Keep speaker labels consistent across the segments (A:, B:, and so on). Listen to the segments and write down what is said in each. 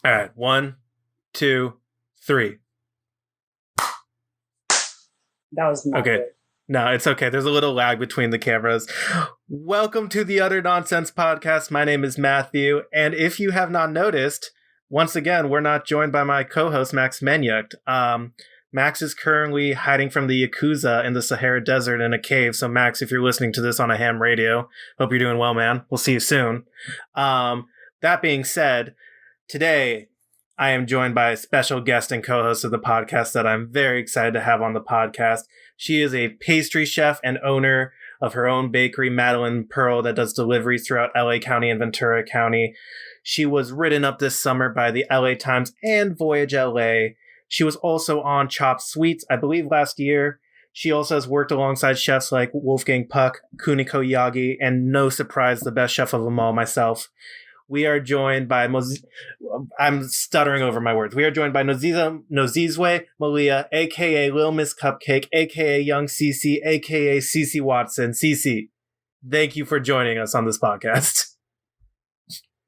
A: All right. 1, 2, 3.
B: That was not
A: okay.
B: Good.
A: No, it's okay. There's a little lag between the cameras. Welcome to the Utter Nonsense Podcast. My name is Matthew. And if you have not noticed, once again, we're not joined by my co-host, Max Menyuk. Max is currently hiding from the Yakuza in the Sahara Desert in a cave. So, Max, if you're listening to this on a ham radio, hope you're doing well, man. We'll see you soon. That being said, today I am joined by a special guest and co-host of the podcast that I'm very excited to have on the podcast. She is a pastry chef and owner of her own bakery, Madeline and Pearl, that does deliveries throughout LA County and Ventura County. She was written up this summer by the LA Times and Voyage LA. She was also on Chopped Sweets, I believe, last year. She also has worked alongside chefs like Wolfgang Puck, Kuniko Yagi, and no surprise, the best chef of them all, myself. We are joined by I'm stuttering over my words. We are joined by Nozizwe Malia, a.k.a. Lil Miss Cupcake, a.k.a. Young Cici, a.k.a. Cici Watson. Cici, thank you for joining us on this podcast.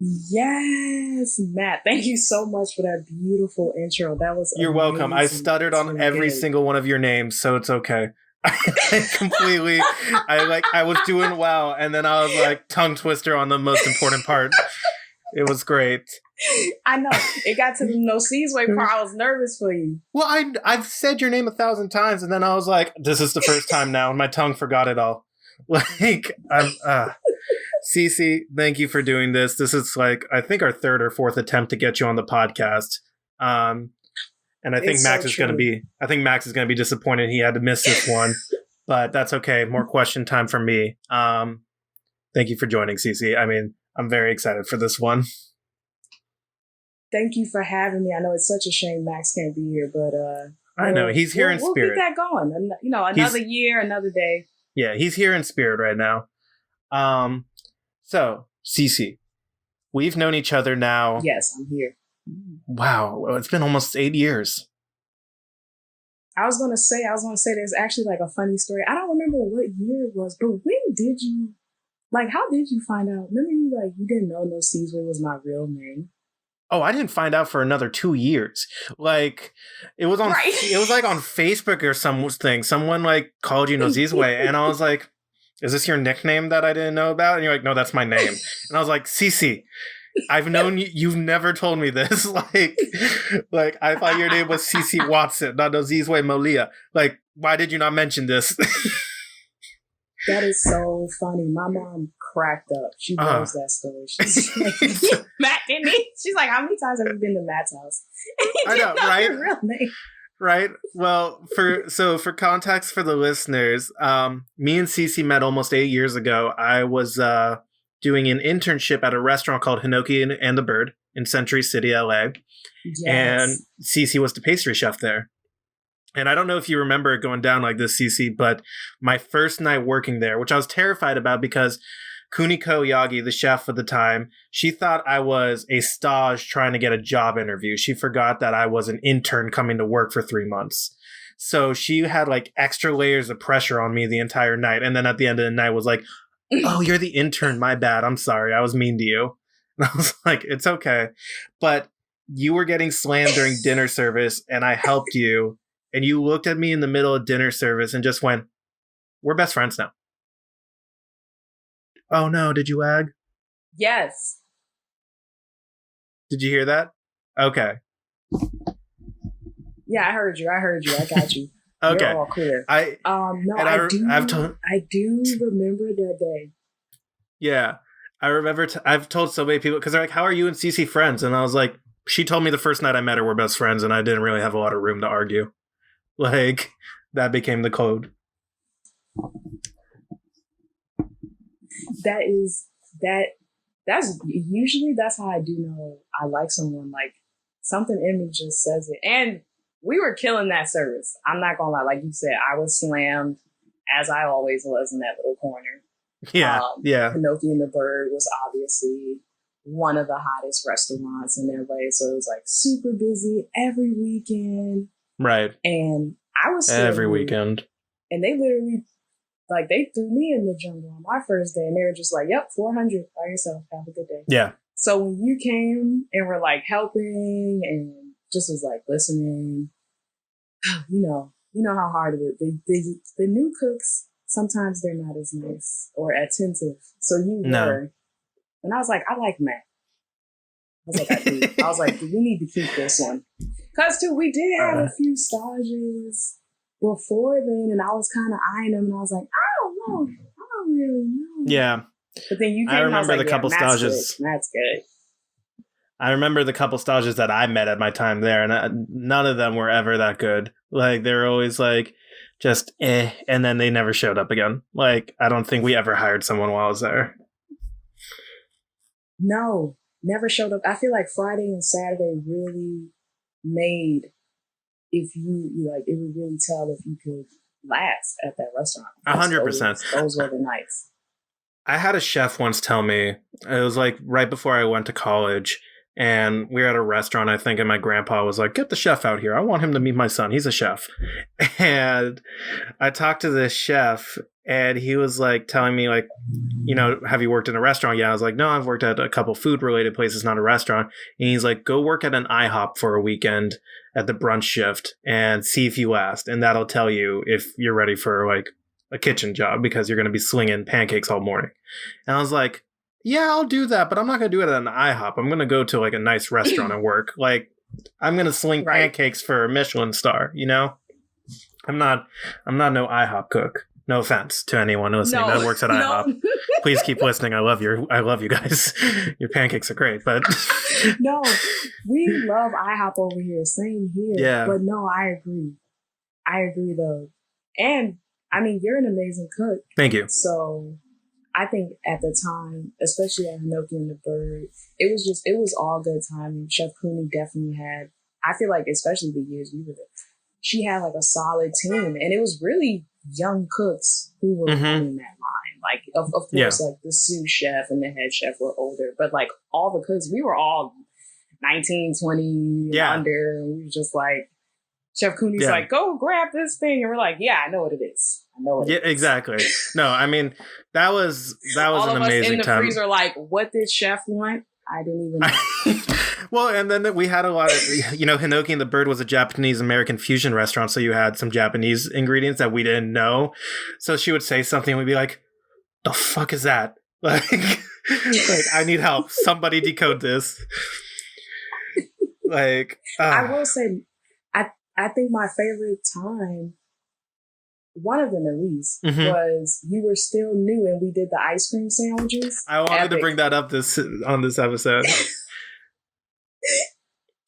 B: Yes, Matt. Thank you so much for that beautiful intro. That was
A: You're
B: amazing.
A: welcome. I stuttered on every single one of your names, so it's okay. I was doing well, and then I was like tongue twister on the most important part. It was great.
B: I know. It got to the Nozizwe part. I was nervous for you.
A: Well, I've said your name 1,000 times, and then I was like, this is the first time now, and my tongue forgot it all. Cici, thank you for doing this. This is like, I think, our third or fourth attempt to get you on the podcast. And I think Max is going to be disappointed he had to miss this one, but that's okay. More question time for me. Thank you for joining, Cici. I mean, I'm very excited for this one.
B: Thank you for having me. I know it's such a shame Max can't be here, but
A: I know he's here in spirit.
B: We'll get that going. You know, another year, another day.
A: Yeah, he's here in spirit right now. So, Cici, we've known each other now.
B: Yes, I'm here.
A: Wow, it's been almost 8 years.
B: I was gonna say there's actually like a funny story. I don't remember what year it was, but when did you, like, how did you find out? Remember you didn't know Nozizwe was my real name?
A: Oh, I didn't find out for another 2 years. Like, it was on, It was like on Facebook or something. Someone like called you Nozizwe, and I was like, is this your nickname that I didn't know about? And you're like, no, that's my name. And I was like, Cici, I've known you. You've never told me this. like I thought your name was Cici Watson, not Nozizwe Malia. Like, why did you not mention this?
B: That is so funny. My mom cracked up. She knows that story. She's like, Matt, didn't he? She's like, how many times have you been to Matt's house?
A: I know, right?
B: Your real name.
A: Right. Well, for context for the listeners, me and Cici met almost 8 years ago. I was doing an internship at a restaurant called Hinoki and the Bird in Century City, LA. Yes. And Cici was the pastry chef there. And I don't know if you remember it going down like this, Cici, but my first night working there, which I was terrified about because Kuniko Yagi, the chef at the time, she thought I was a stage trying to get a job interview. She forgot that I was an intern coming to work for 3 months. So she had like extra layers of pressure on me the entire night. And then at the end of the night was like, oh, you're the intern. My bad. I'm sorry. I was mean to you. And I was like, it's okay. But you were getting slammed during dinner service and I helped you. And you looked at me in the middle of dinner service and just went, we're best friends now. Oh no, did you lag?
B: Yes.
A: Did you hear that? Okay.
B: Yeah, I heard you. I got you.
A: Okay.
B: You're all clear. I do remember that day.
A: Yeah. I remember I've told so many people because they're like, how are you and Cici friends? And I was like, she told me the first night I met her we're best friends and I didn't really have a lot of room to argue. Like, that became the code.
B: That's usually how I do know I like someone. Like, something in me just says it. And we were killing that service. I'm not gonna lie. Like you said, I was slammed, as I always was, in that little corner.
A: Yeah.
B: Hinoki and the Bird was obviously one of the hottest restaurants in LA. So it was like super busy every weekend.
A: Right.
B: And I was
A: every weekend.
B: And they literally, like, they threw me in the jungle on my first day, and they were just like, yep, 400 by yourself. Have a good day.
A: Yeah.
B: So when you came and were like helping and just was like listening, you know how hard it is. The new cooks, sometimes they're not as nice or attentive. So you were. And I was like, I like Matt. I was like, I do. I was like, we need to keep this one. Because, too, we did have a few stages before then, and I was kind of eyeing them, and I was like, I don't know. I don't really know.
A: Yeah.
B: But then you came
A: I remember
B: and I was like,
A: the couple stages.
B: That's good.
A: I remember the couple stages that I met at my time there, and none of them were ever that good. Like, they were always like, just and then they never showed up again. Like, I don't think we ever hired someone while I was there.
B: No, never showed up. I feel like Friday and Saturday really made, if you like, it would really tell if you could last at that restaurant.
A: 100%.
B: Those were the nights.
A: I had a chef once tell me, it was like right before I went to college, and we were at a restaurant, I think, and my grandpa was like, get the chef out here. I want him to meet my son. He's a chef. And I talked to this chef, and he was like telling me, like, have you worked in a restaurant? Yeah. I was like, no, I've worked at a couple food related places, not a restaurant. And he's like, go work at an IHOP for a weekend at the brunch shift and see if you last. And that'll tell you if you're ready for like a kitchen job, because you're going to be slinging pancakes all morning. And I was like, yeah, I'll do that, but I'm not going to do it at an IHOP. I'm going to go to like a nice restaurant and work. Like, I'm going to sling pancakes for a Michelin star, I'm not no IHOP cook. No offense to anyone listening that works at IHOP. Please keep listening. I love you guys. Your pancakes are great, but
B: no, we love IHOP over here. Same here. Yeah. But no, I agree. I agree though. And I mean, you're an amazing cook.
A: Thank you.
B: So I think at the time, especially at Hinoki and the Bird, it was all good timing. Chef Cooney definitely had, I feel like, especially the years we were there, she had like a solid team, and it was really young cooks who were running that line. Like, of course, like the sous chef and the head chef were older, but like all the cooks, we were all 19, 20 under, and we were just like, Chef Cooney's like, go grab this thing, and we're like, yeah, I know what it is.
A: Exactly. No, I mean, that was
B: all
A: an
B: of
A: amazing
B: us in the
A: time.
B: freezer like, what did Chef want? I didn't even know.
A: Well, and then we had a lot of, Hinoki and the Bird was a Japanese-American fusion restaurant, so you had some Japanese ingredients that we didn't know. So she would say something, and we'd be like, the fuck is that? Like, I need help. Somebody decode this. Like,
B: I will say, I think my favorite time, one of them at least, was you were still new and we did the ice cream sandwiches.
A: I wanted to bring that up on this episode.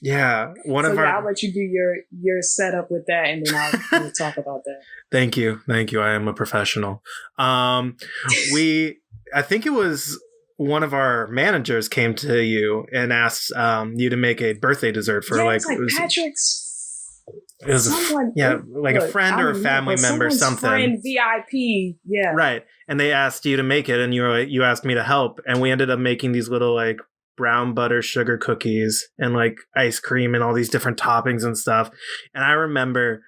A: Yeah,
B: I'll let you do your setup with that, and then we'll talk about that.
A: Thank you. I am a professional. I think it was one of our managers came to you and asked you to make a birthday dessert for
B: it was
A: Patrick's. It was a friend or a family member, something.
B: Friend VIP, yeah.
A: Right, and they asked you to make it, and you asked me to help, and we ended up making these little like brown butter sugar cookies and like ice cream and all these different toppings and stuff. And I remember,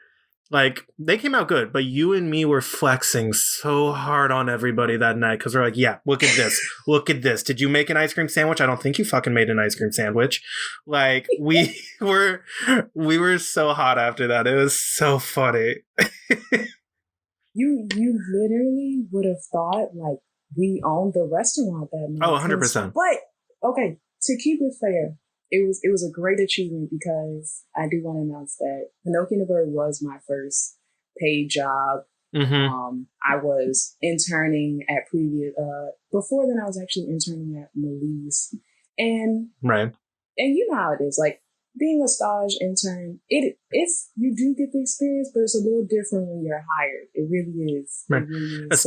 A: like, they came out good, but you and me were flexing so hard on everybody that night because we're like, yeah, look at this. Look at this. Did you make an ice cream sandwich? I don't think you fucking made an ice cream sandwich. Like, we were so hot after that. It was so funny.
B: You literally would have thought, like, we owned the restaurant that night.
A: Oh, 100%.
B: But, okay, to keep it fair, it was a great achievement because I do want to announce that Hinoki and the Bird was my first paid job. I was interning at before then I was actually interning at Melise. And you know how it is, like being a stage intern, it's you do get the experience, but it's a little different when you're hired. It really is.
A: Right.
B: It really
A: is.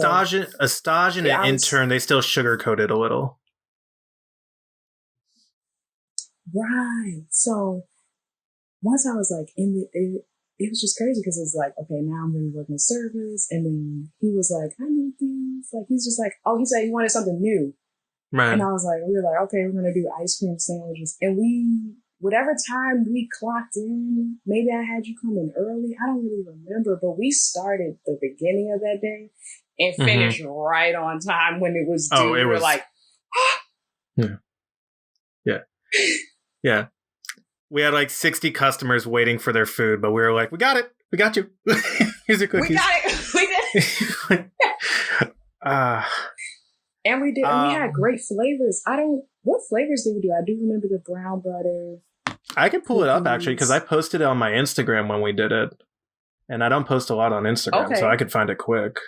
A: A stage and an intern, they still sugarcoat it a little.
B: Right. So once I was like it was just crazy because it's like, okay, now I'm really working service. And then he was like, I need these. Like, he's just like, oh, he said he wanted something new.
A: Right.
B: And I was like, we were like, okay, we're going to do ice cream sandwiches. And whatever time we clocked in, maybe I had you come in early. I don't really remember, but we started the beginning of that day and finished right on time when it was due. We were like,
A: yeah. Yeah. We had like 60 customers waiting for their food, but we were like, we got it. We got you. Here's your cookies.
B: We got it. We did. And we did. And we had great flavors. What flavors did we do? I do remember the brown butter.
A: I can pull it up actually because I posted it on my Instagram when we did it. And I don't post a lot on Instagram, so I could find it quick.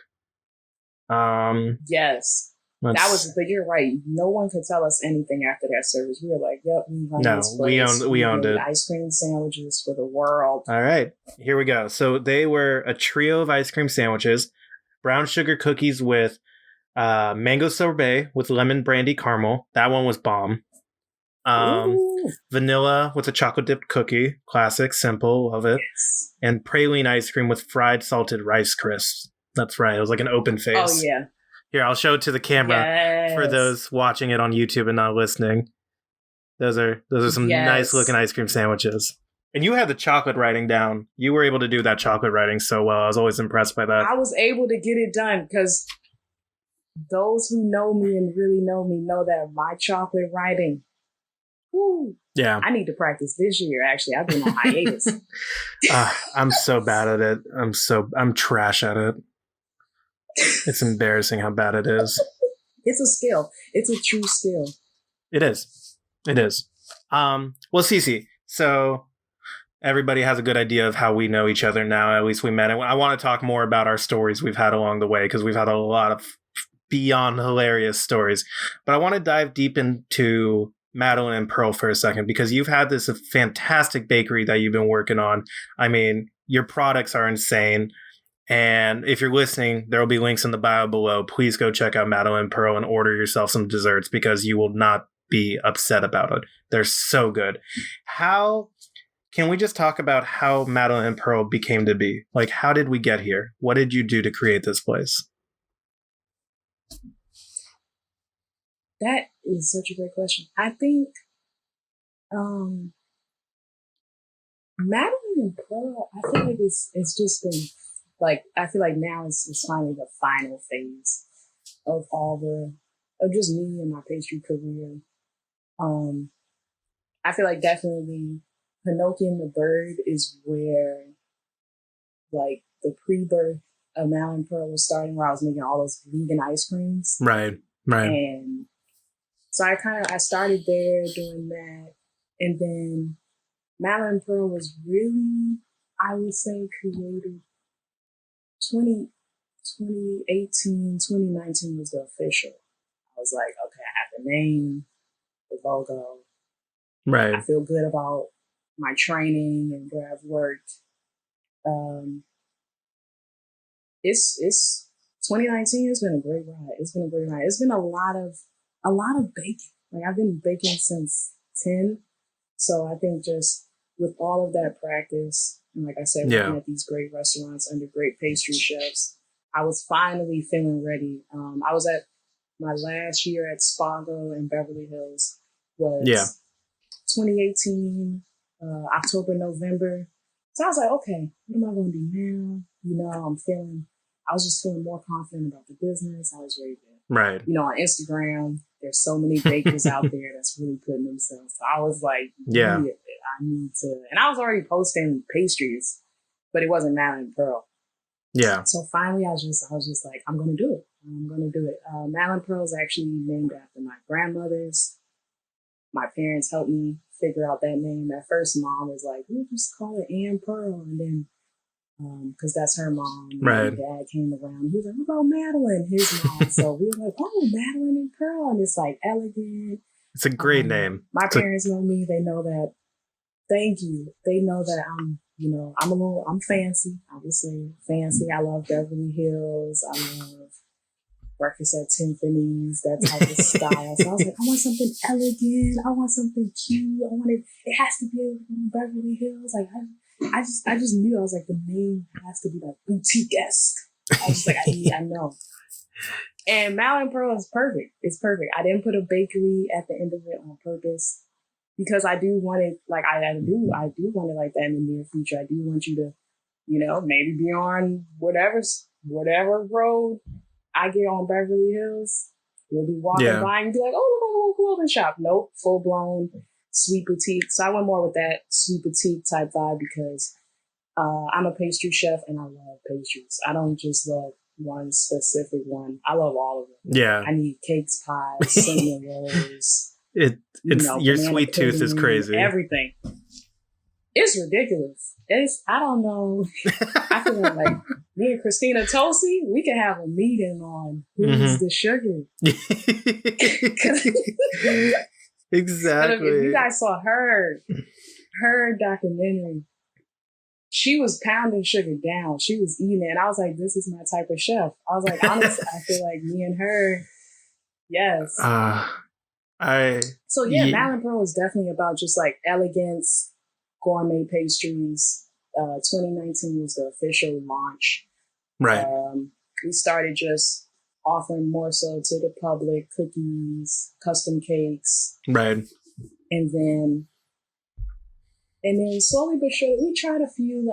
B: Yes. But you're right. No one could tell us anything after that service. We were like, yep, we owned it. Ice cream sandwiches for the world.
A: All right, here we go. So they were a trio of ice cream sandwiches, brown sugar cookies with mango sorbet with lemon brandy caramel. That one was bomb. Vanilla with a chocolate dipped cookie. Classic, simple, love it. Yes. And praline ice cream with fried salted rice crisps. That's right. It was like an open face.
B: Oh, yeah.
A: Here, I'll show it to the camera for those watching it on YouTube and not listening. Those are some nice looking ice cream sandwiches. And you had the chocolate writing down. You were able to do that chocolate writing so well. I was always impressed by that.
B: I was able to get it done because those who know me and really know me know that my chocolate writing,
A: yeah,
B: I need to practice this year. Actually, I've been on hiatus.
A: I'm so bad at it. I'm trash at it. It's embarrassing how bad it is.
B: It's a skill. It's a true skill.
A: It is. Well, Cici, so everybody has a good idea of how we know each other now. At least we met. And I want to talk more about our stories we've had along the way because we've had a lot of beyond hilarious stories. But I want to dive deep into Madeline and Pearl for a second because you've had this fantastic bakery that you've been working on. I mean, your products are insane. And if you're listening, there will be links in the bio below. Please go check out Madeline and Pearl and order yourself some desserts because you will not be upset about it. They're so good. Can we just talk about how Madeline and Pearl became to be? Like, how did we get here? What did you do to create this place?
B: That is such a great question. I think Madeline and Pearl, I feel like it's just been like, I feel like now it's finally the final phase of of just me and my pastry career. I feel like definitely Pinocchio and the Bird is where like the pre-birth of Madeline and Pearl was starting, where I was making all those vegan ice creams.
A: Right.
B: And so I started there doing that. And then Madeline and Pearl was really, I would say, created 2018, 2019 was the official. I was like, okay, I have the name, the logo.
A: Right.
B: I feel good about my training and where I've worked. It's 2019 has been a great ride. It's been a great ride. It's been a lot of baking. Like I've been baking since 10. So I think just with all of that practice, and like I said, working at these great restaurants under great pastry chefs, I was finally feeling ready. I was at my last year at Spago in Beverly Hills was 2018, October, November. So I was like, okay, what am I going to do now? You know, I was just feeling more confident about the business. I was ready to, on Instagram, there's so many bakers out there that's really putting themselves. So I was like, I need to, and I was already posting pastries, but it wasn't Madeline and Pearl.
A: Yeah.
B: So finally, I was just like, I'm going to do it. Madeline and Pearl is actually named after my grandmothers. My parents helped me figure out that name. At first, Mom was like, we'll just call it Ann Pearl. And then, because that's her mom.
A: Right.
B: And Dad came around. He was like, what about Madeline, his mom? So we were like, oh, Madeline and Pearl. And it's like elegant.
A: It's a great name.
B: My parents know me. They know that. Thank you. They know that I'm fancy. I would say fancy. I love Beverly Hills. I love Breakfast at Tiffany's, that type of style. So I was like, I want something elegant. I want something cute. It has to be in Beverly Hills. Like, I just knew. I was like, the name has to be like boutique-esque. I was just like, I know. And Madeline Pearl is perfect. It's perfect. I didn't put a bakery at the end of it on purpose because I do want it, like I do want it like that in the near future. I do want you to, maybe be on whatever road I get on Beverly Hills. You'll be walking by and be like, oh, look at a little clothing shop. Nope, full blown sweet boutique. So I went more with that sweet boutique type vibe because I'm a pastry chef and I love pastries. I don't just love one specific one. I love all of them.
A: Yeah.
B: I need cakes, pies, cinnamon rolls.
A: It's your sweet tooth is crazy.
B: Everything. It's ridiculous. I don't know. I feel like me and Christina Tosi, we can have a meeting on who's the sugar.
A: Exactly.
B: If you guys saw her documentary, she was pounding sugar down. She was eating it. And I was like, this is my type of chef. I was like, honestly, I feel like me and her, yes. Madeline and Pearl is definitely about just like elegance, gourmet pastries. 2019 was the official launch.
A: Right.
B: We started just offering more so to the public cookies, custom cakes.
A: Right.
B: And then slowly but surely, we tried a few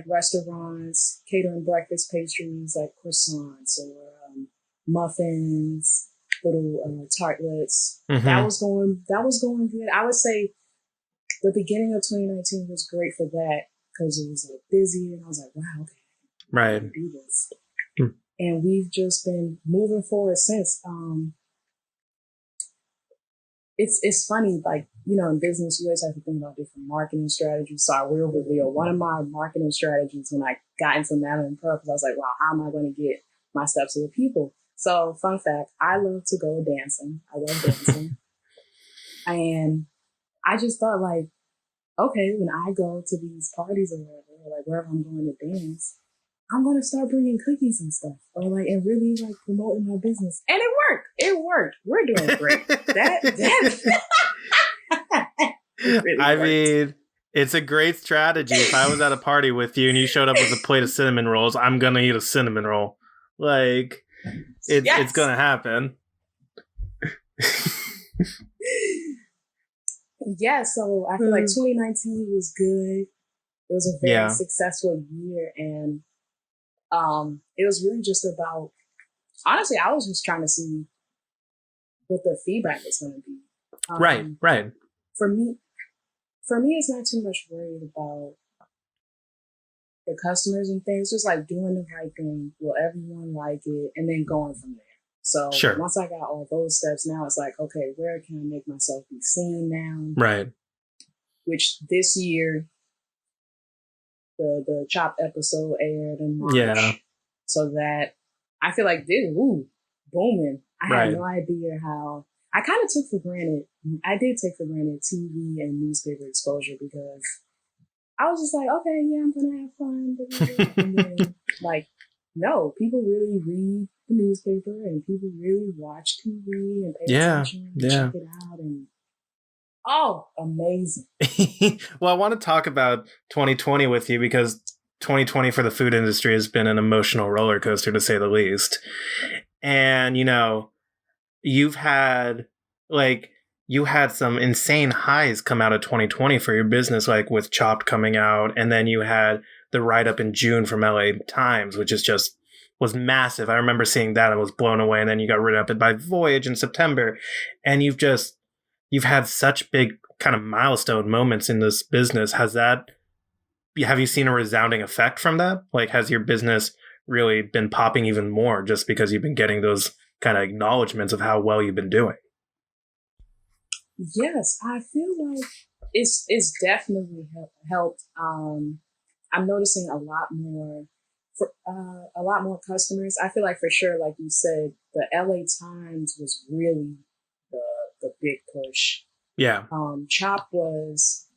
B: restaurants catering breakfast pastries like croissants or muffins, little tartlets. That was going good. I would say the beginning of 2019 was great for that because it was like busy and I was like, wow, okay, I can do this. And we've just been moving forward since. It's funny, like, you know, in business, you always have to think about different marketing strategies. So I will reveal one of my marketing strategies when I got into Madeline and Pearl, because I was like, wow, how am I going to get my stuff to the people? So fun fact, I love to go dancing. I love dancing. And I just thought like, okay, when I go to these parties or whatever, like wherever I'm going to dance, I'm going to start bringing cookies and stuff or like, and really like promoting my business. And it worked. It worked. We're doing great.
A: I mean, it's a great strategy. If I was at a party with you and you showed up with a plate of cinnamon rolls, I'm going to eat a cinnamon roll. Like, it's going to happen.
B: Yeah, so I feel like 2019 was good. It was a very successful year, and it was really just about, honestly, I was just trying to see what the feedback was going to be.
A: Right.
B: For me, it's not too much worried about the customers and things, just like doing the right thing. Will everyone like it? And then going from there. So once I got all those steps, now it's like, okay, where can I make myself be seen now?
A: Right.
B: Which this year, the Chopped episode aired in March.
A: Yeah.
B: So that I feel like booming. I had no idea how. I kind of took for granted. I did take for granted TV and newspaper exposure because I was just like, okay, yeah, I'm gonna have fun. And then, like, no, people really read the newspaper and people really watch TV and pay attention and check it out. And amazing.
A: Well, I want to talk about 2020 with you because 2020 for the food industry has been an emotional roller coaster, to say the least. And, you know, you had some insane highs come out of 2020 for your business, like with Chopped coming out. And then you had the write-up in June from LA Times, which was massive. I remember seeing that and was blown away. And then you got written up by Voyage in September. And you've had such big kind of milestone moments in this business. Have you seen a resounding effect from that? Like, has your business really been popping even more just because you've been getting those kind of acknowledgments of how well you've been doing?
B: Yes, I feel like it's definitely helped. I'm noticing a lot more customers. I feel like for sure, like you said, the LA Times was really the big push.
A: Yeah.
B: Chop was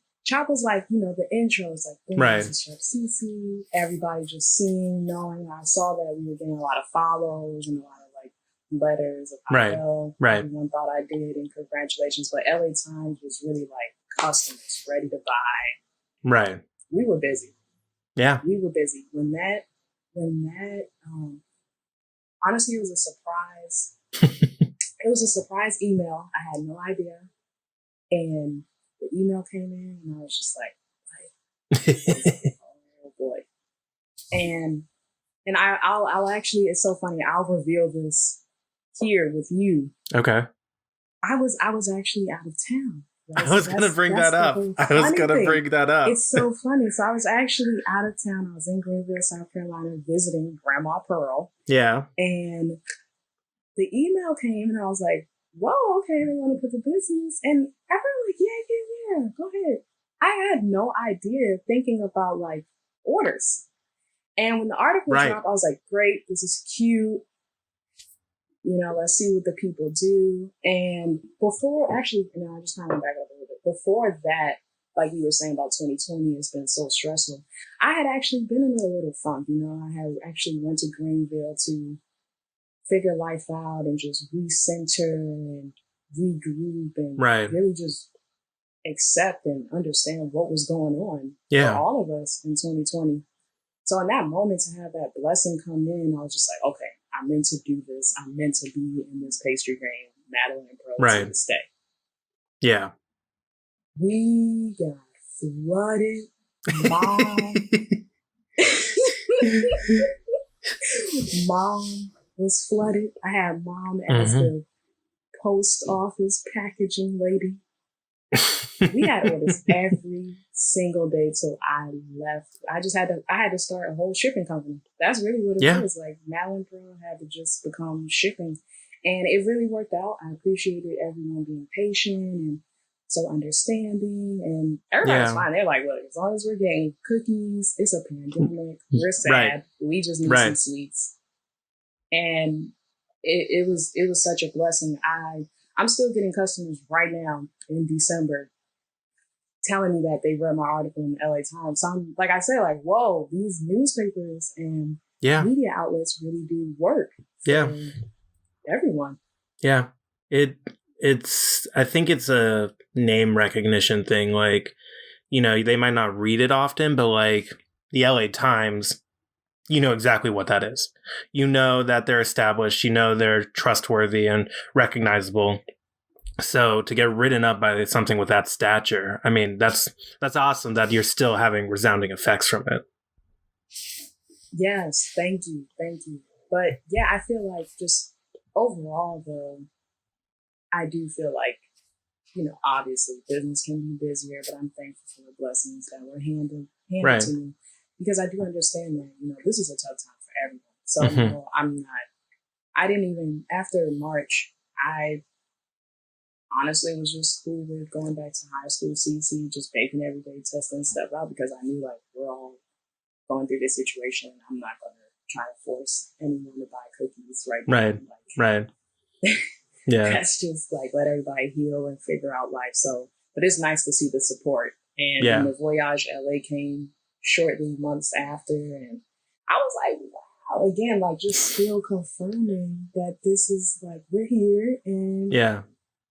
B: like, you know, the intro was like, this is Chef Cici. Everybody just seeing, knowing. I saw that we were getting a lot of follows and a lot of like letters of how well everyone thought I did and congratulations. But LA Times was really like customers ready to buy.
A: Right.
B: We were busy.
A: Yeah.
B: We were busy. When that honestly, it was a surprise. It was a surprise email. I had no idea. And the email came in and I was just like, oh boy. And I'll actually, it's so funny. I'll reveal this here with you.
A: Okay.
B: I was actually out of town. Right?
A: I was going to bring that up.
B: It's so funny. So I was actually out of town. I was in Greenville, South Carolina, visiting Grandma Pearl.
A: Yeah.
B: And the email came and I was like, whoa, okay, they want to put the business. And everyone like, yeah, go ahead. I had no idea thinking about like orders. And when the article dropped, I was like, great, this is cute. You know, let's see what the people do. And before, actually, you know, I just kind of back up a little bit. Before that, like you were saying about 2020, it's been so stressful. I had actually been in a little funk. You know, I had actually went to Greenville to figure life out and just recenter and regroup and really just accept and understand what was going on for all of us in 2020. So in that moment, to have that blessing come in, I was just like, okay, I'm meant to do this. I'm meant to be in this pastry game, Madeline and Pearl, to this day. Yeah. We got flooded. Mom was flooded. I had mom as the post office packaging lady. We had orders every single day till I left. I had to start a whole shipping company. That's really what it was. Like Madeline and Pearl had to just become shipping. And it really worked out. I appreciated everyone being patient and so understanding. And everybody's fine. They're like, look, as long as we're getting cookies, it's a pandemic. We're sad. We just need some sweets. And it was such a blessing. I'm still getting customers right now in December telling me that they read my article in the LA Times. So I'm, like I said, like, whoa, these newspapers and media outlets really do work for everyone.
A: Yeah. I think it's a name recognition thing. Like, you know, they might not read it often, but like the LA Times, you know exactly what that is. You know that they're established. You know they're trustworthy and recognizable. So to get written up by something with that stature, I mean, that's awesome that you're still having resounding effects from it.
B: Yes, thank you. But yeah, I feel like just overall, though, I do feel like, you know, obviously business can be busier, but I'm thankful for the blessings that were handed to me. Because I do understand that, you know, this is a tough time for everyone. So, you know, I didn't even, after March, I honestly was just cool with going back to high school, Cici, just baking every day, testing stuff out because I knew like we're all going through this situation. I'm not going to try to force anyone to buy cookies right now. Like, yeah. That's just like let everybody heal and figure out life. So, but it's nice to see the support. And when the Voyage LA came shortly months after, and I was like, wow, again, like just still confirming that this is like we're here and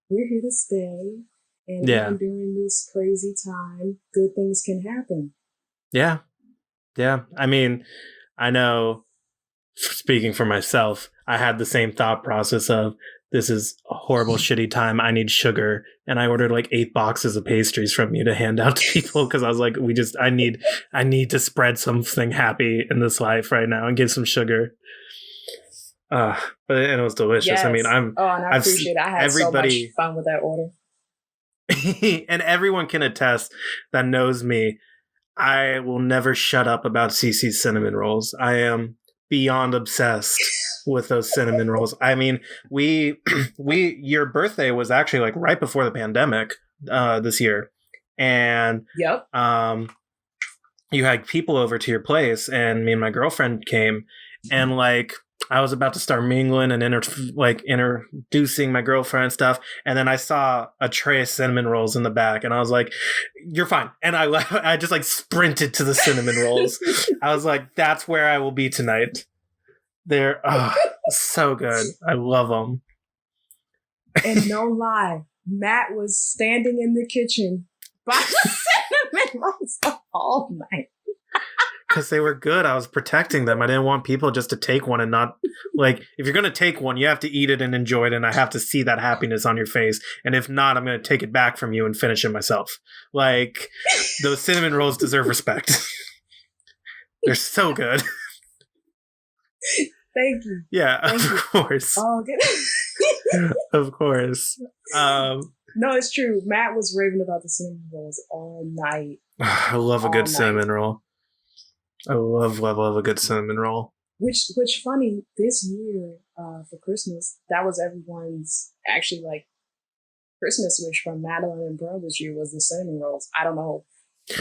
B: we're here to stay, and even during this crazy time, good things can happen.
A: Yeah. I mean, I know, speaking for myself, I had the same thought process of this is a horrible, shitty time. I need sugar. And I ordered like 8 boxes of pastries from you to hand out to people because I was like, I need to spread something happy in this life right now and give some sugar. But it was delicious.
B: Yes.
A: I mean,
B: and I appreciate it. I had so much fun with that order.
A: And everyone can attest that knows me. I will never shut up about Cici's cinnamon rolls. I am beyond obsessed with those cinnamon rolls. I mean, your birthday was actually like right before the pandemic this year, and you had people over to your place, and me and my girlfriend came, and like I was about to start mingling and introducing my girlfriend and stuff, and then I saw a tray of cinnamon rolls in the back, and I was like, "You're fine." And I just like sprinted to the cinnamon rolls. I was like, "That's where I will be tonight." They're so good. I love them.
B: And no lie, Matt was standing in the kitchen by the cinnamon rolls all night.
A: Because they were good. I was protecting them. I didn't want people just to take one and not, like, if you're going to take one, you have to eat it and enjoy it, and I have to see that happiness on your face. And if not, I'm going to take it back from you and finish it myself. Like, those cinnamon rolls deserve respect. They're so good.
B: Thank you.
A: Yeah, of course.
B: Oh, good.
A: Of course.
B: No, it's true. Matt was raving about the cinnamon rolls all night.
A: I love a good cinnamon roll. I love a good cinnamon roll.
B: Which funny, this year for Christmas, that was everyone's actually like Christmas wish from Madeline and Pearl this year was the cinnamon rolls. I don't know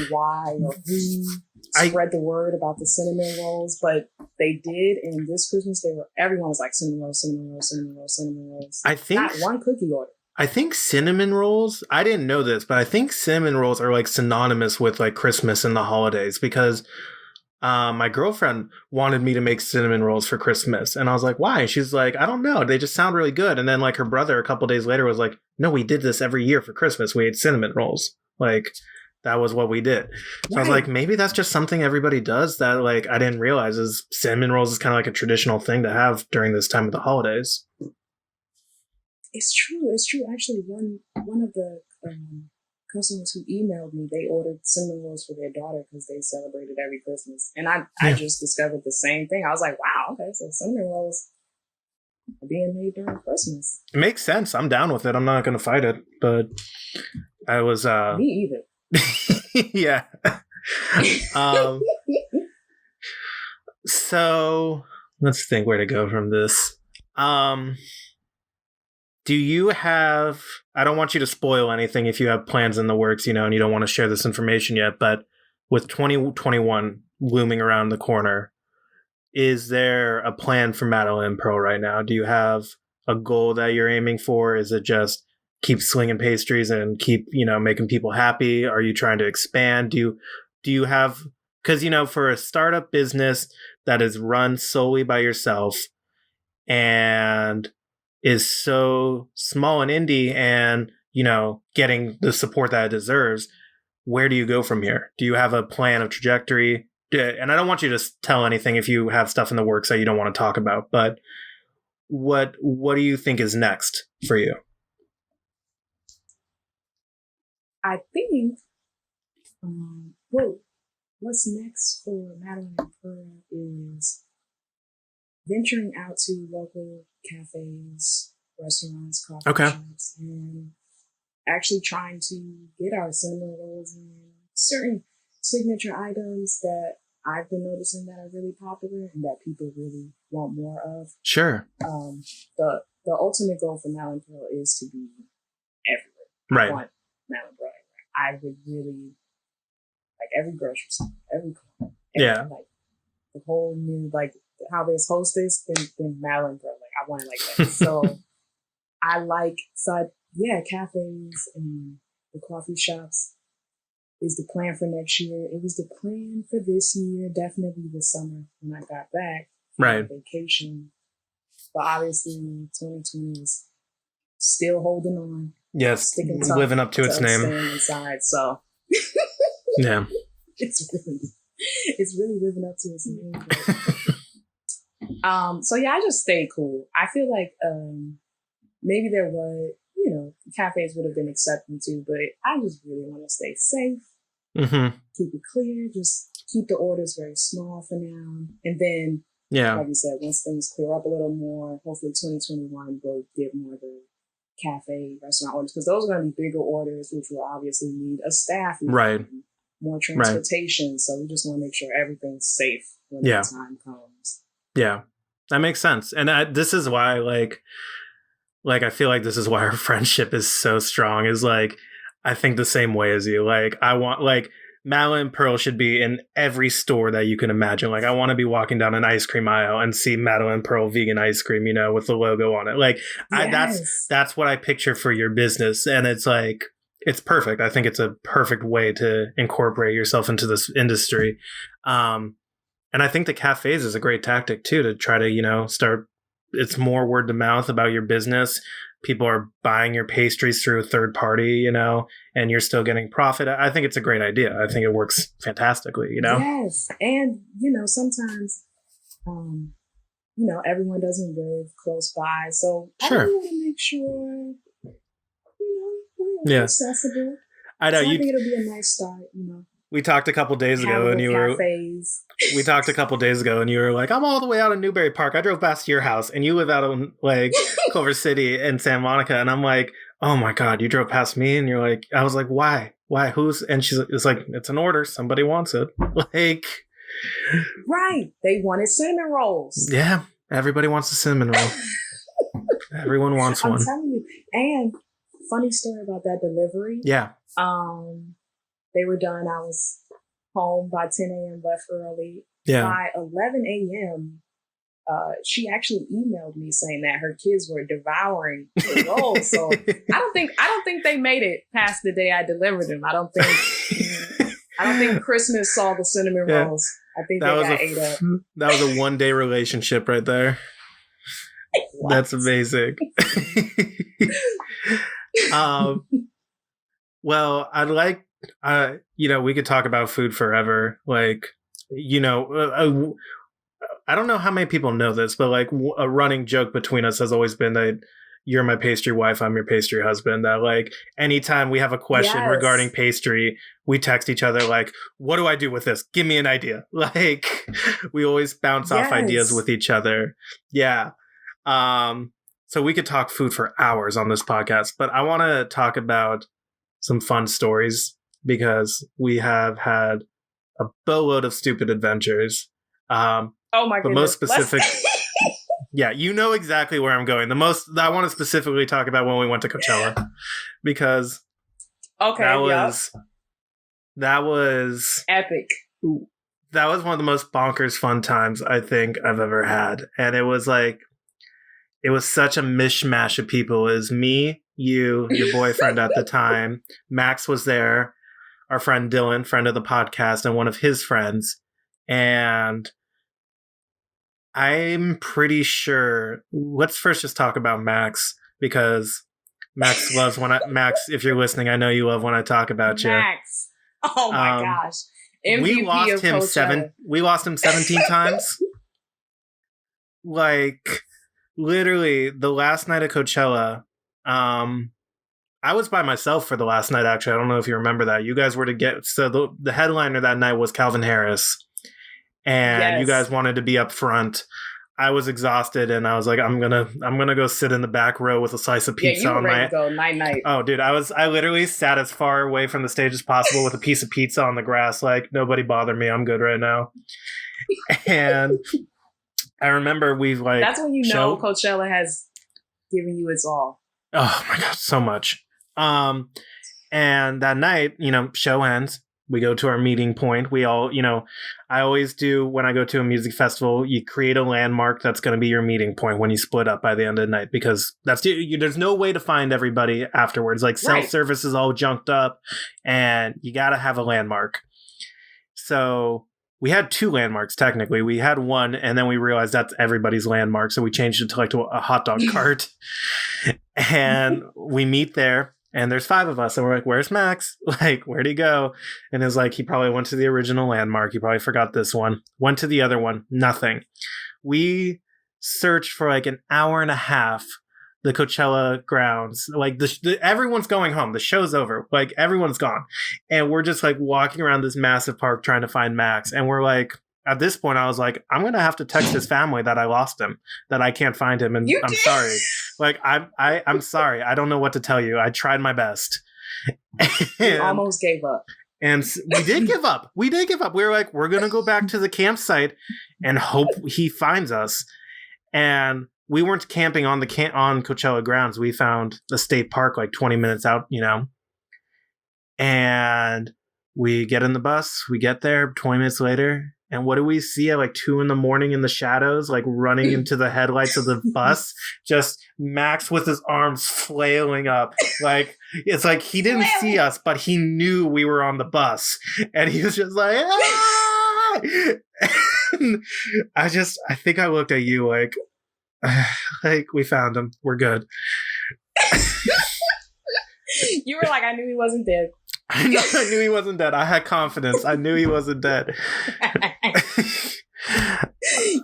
B: why or who spread the word about the cinnamon rolls, but they did. And this Christmas, everyone was like cinnamon rolls, cinnamon rolls, cinnamon rolls, cinnamon rolls.
A: I think
B: not one cookie order.
A: I think cinnamon rolls, I didn't know this, but I think cinnamon rolls are like synonymous with like Christmas and the holidays because my girlfriend wanted me to make cinnamon rolls for Christmas. And I was like, why? And she's like, I don't know. They just sound really good. And then like her brother a couple days later was like, no, we did this every year for Christmas. We ate cinnamon rolls. Like that was what we did. So I was like, maybe that's just something everybody does that like I didn't realize is cinnamon rolls is kind of like a traditional thing to have during this time of the holidays.
B: It's true. Actually, one of the customers who emailed me, they ordered cinnamon rolls for their daughter because they celebrated every Christmas. And I just discovered the same thing. I was like, wow, okay, so cinnamon rolls are being made during Christmas.
A: It makes sense. I'm down with it. I'm not going to fight it, but I was...
B: Me either.
A: Yeah. So let's think where to go from this. Do you have, I don't want you to spoil anything if you have plans in the works, and you don't want to share this information yet, but with 2021 looming around the corner, is there a plan for Madeline and Pearl right now? Do you have a goal that you're aiming for? Is it just keep slinging pastries and keep, making people happy? Are you trying to expand? Do you have, because, for a startup business that is run solely by yourself and is so small and indie and, getting the support that it deserves, where do you go from here? Do you have a plan of trajectory? And I don't want you to tell anything if you have stuff in the works that you don't want to talk about, but what do you think is next for you?
B: I think, what's next for Madeline and Pearl is venturing out to local cafes, restaurants, coffee shops, and actually trying to get our cinnamon rolls and certain signature items that I've been noticing that are really popular and that people really want more of.
A: Sure.
B: The ultimate goal for Madeline and Pearl is to be everywhere.
A: Right.
B: I want Madeline and Pearl everywhere. I would really like every grocery store, every corner.
A: Yeah.
B: Like the whole new how there's Hostess, then Madeline Pearl. Like I want it like that. So cafes and the coffee shops is the plan for next year. It was the plan for this year, definitely this summer when I got back from vacation. But obviously 2020 is still holding on.
A: Yes, living up to its name.
B: Staying inside, so
A: yeah.
B: It's really living up to its name. So I just stay cool. I feel like maybe there were, cafes would have been accepting too, but I just really want to stay safe.
A: Mm-hmm.
B: Keep it clear. Just keep the orders very small for now, and then, like you said, once things clear up a little more, hopefully 2021 we'll get more of the cafe, restaurant orders because those are going to be bigger orders, which will obviously need a staff,
A: right?
B: More transportation. Right. So we just want to make sure everything's safe when the time comes.
A: Yeah, that makes sense. And this is why, like I feel like this is why our friendship is so strong. Is like, I think the same way as you. Like, I want Madeline and Pearl should be in every store that you can imagine. Like, I want to be walking down an ice cream aisle and see Madeline and Pearl vegan ice cream, with the logo on it. Like, yes. That's what I picture for your business, and it's like, it's perfect. I think it's a perfect way to incorporate yourself into this industry. And I think the cafes is a great tactic too, to try to, start, it's more word to mouth about your business. People are buying your pastries through a third party, and you're still getting profit. I think it's a great idea. I think it works fantastically,
B: Yes. And, sometimes, everyone doesn't live close by. So I want to make sure, we're accessible.
A: I know.
B: So I think it'll be a nice start,
A: We talked a couple days ago, and you we talked a couple days ago, and you were like, "I'm all the way out in Newbury Park. I drove past your house, and you live out in like Culver City and Santa Monica." And I'm like, "Oh my god, you drove past me!" And you're like, "I was like, why? Why? Who's?" And it's like, "It's an order. Somebody wants it." Like,
B: right? They wanted cinnamon rolls.
A: Yeah, everybody wants a cinnamon roll. Everyone wants one.
B: I'm telling you. And funny story about that delivery.
A: Yeah.
B: They were done. I was home by 10 a.m., left early.
A: Yeah.
B: By 11 a.m., she actually emailed me saying that her kids were devouring the rolls. So I don't think they made it past the day I delivered them. I don't think Christmas saw the cinnamon rolls. I think they got ate up.
A: That was a one-day relationship right there. That's amazing. Well, I'd like, we could talk about food forever. Like, I don't know how many people know this, but like a running joke between us has always been that you're my pastry wife, I'm your pastry husband. That like anytime we have a question regarding pastry, we text each other like, "What do I do with this? Give me an idea." Like we always bounce off ideas with each other. Yeah. So we could talk food for hours on this podcast, but I want to talk about some fun stories because we have had a boatload of stupid adventures.
B: Oh my goodness.
A: But most specific, yeah, you know exactly where I'm going. I want to specifically talk about when we went to Coachella because that was
B: epic.
A: That was one of the most bonkers fun times I think I've ever had, and it was such a mishmash of people. It was me, you, your boyfriend at the time. Max was there, our friend Dylan, friend of the podcast, and one of his friends. And I'm pretty sure, let's first just talk about Max, because Max loves Max, if you're listening, I know you love when I talk about you.
B: Max. Oh my gosh. MVP
A: we lost him 17 times. Like, literally, the last night at Coachella, I was by myself for the last night, actually. I don't know if you remember that. You guys were so the headliner that night was Calvin Harris. And you guys wanted to be up front. I was exhausted, and I was like, I'm gonna go sit in the back row with a slice of pizza on my.
B: To go night.
A: Oh, dude, I literally sat as far away from the stage as possible with a piece of pizza on the grass. Like, nobody bother me. I'm good right now. And I remember
B: that's when you know Coachella has given you its all.
A: Oh my god, so much. And that night, show ends. We go to our meeting point. We all, I always do when I go to a music festival, you create a landmark that's going to be your meeting point when you split up by the end of the night, because there's no way to find everybody afterwards. Like self-service is all junked up and you got to have a landmark. So we had two landmarks, technically. We had one, and then we realized that's everybody's landmark. So we changed it to a hot dog cart. And we meet there. And there's 5 of us, and we're like, "Where's Max? Like, where'd he go?" And it's like, he probably went to the original landmark. He probably forgot this one. Went to the other one. Nothing. We searched for like an hour and a half the Coachella grounds. Like, everyone's going home. The show's over. Like, everyone's gone. And we're just like walking around this massive park trying to find Max. And we're like, at this point, I was like, I'm going to have to text his family that I lost him, that I can't find him. And I'm sorry. Like, I'm sorry. I don't know what to tell you. I tried my best.
B: We almost gave up.
A: And we did give up. We were like, we're going to go back to the campsite and hope he finds us. And we weren't camping on on Coachella grounds. We found the state park like 20 minutes out, And we get in the bus. We get there 20 minutes later. And what do we see at like 2 a.m. in the shadows, like running into the headlights of the bus? Just Max with his arms flailing up. Like, it's like he didn't see us, but he knew we were on the bus. And he was just like, "Ah!" And I think I looked at you like we found him. We're good.
B: You were like, I knew he wasn't dead.
A: I knew he wasn't dead. I had confidence. I knew he wasn't dead.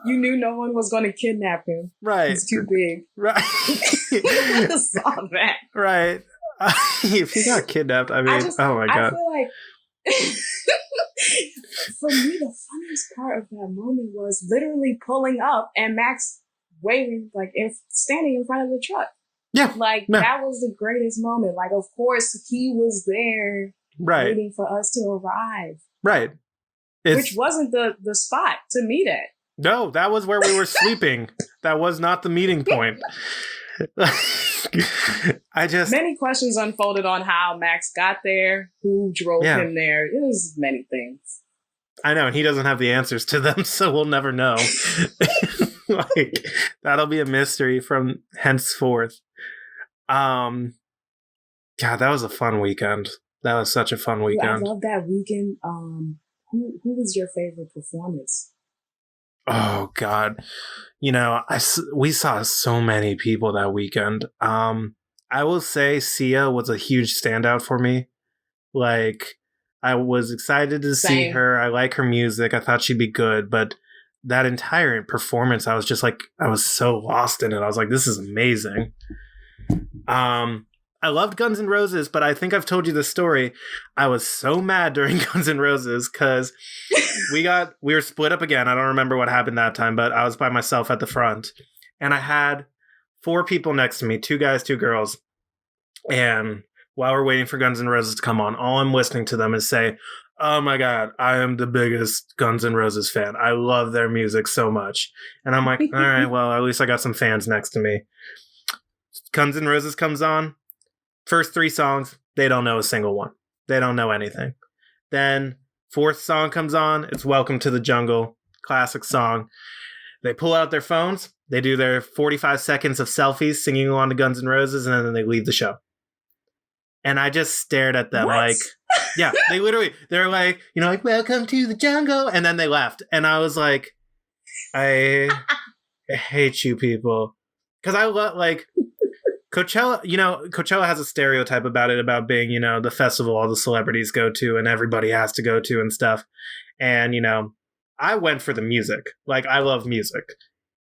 B: You knew no one was going to kidnap him.
A: Right.
B: He's too big.
A: Right.
B: I saw that.
A: Right. If he got kidnapped, oh my God.
B: I feel like For me, the funniest part of that moment was literally pulling up and Max waving, like, standing in front of the truck.
A: Yeah.
B: Like, that was the greatest moment. Like, of course, he was there waiting for us to arrive.
A: Right.
B: Which wasn't the spot to meet at.
A: No, that was where we were sleeping. That was not the meeting point.
B: Many questions unfolded on how Max got there, who drove him there. It was many things.
A: I know, and he doesn't have the answers to them, so we'll never know. Like, that'll be a mystery from henceforth. God, that was a fun weekend. That was such a fun weekend.
B: I love that weekend. Who was your favorite performance?
A: Oh God, we saw so many people that weekend. I will say Sia was a huge standout for me. Like, I was excited to see her. I like her music. I thought she'd be good, but that entire performance, I was just like, I was so lost in it. I was like, this is amazing. I loved Guns N' Roses, but I think I've told you the story. I was so mad during Guns N' Roses because we were split up again. I don't remember what happened that time, but I was by myself at the front. And I had 4 people next to me, 2 guys, 2 girls. And while we're waiting for Guns N' Roses to come on, all I'm listening to them is say, oh my God, I am the biggest Guns N' Roses fan. I love their music so much. And I'm like, all right, well, at least I got some fans next to me. Guns N' Roses comes on. First 3 songs, they don't know a single one. They don't know anything. Then 4th song comes on. It's Welcome to the Jungle. Classic song. They pull out their phones. They do their 45 seconds of selfies singing along to Guns N' Roses, and then they leave the show. And I just stared at them like, yeah, they're like, like, welcome to the jungle. And then they left. And I was like, I hate you people. Because I love, like, Coachella, Coachella has a stereotype about it, about being, the festival all the celebrities go to and everybody has to go to and stuff. And, I went for the music. Like, I love music.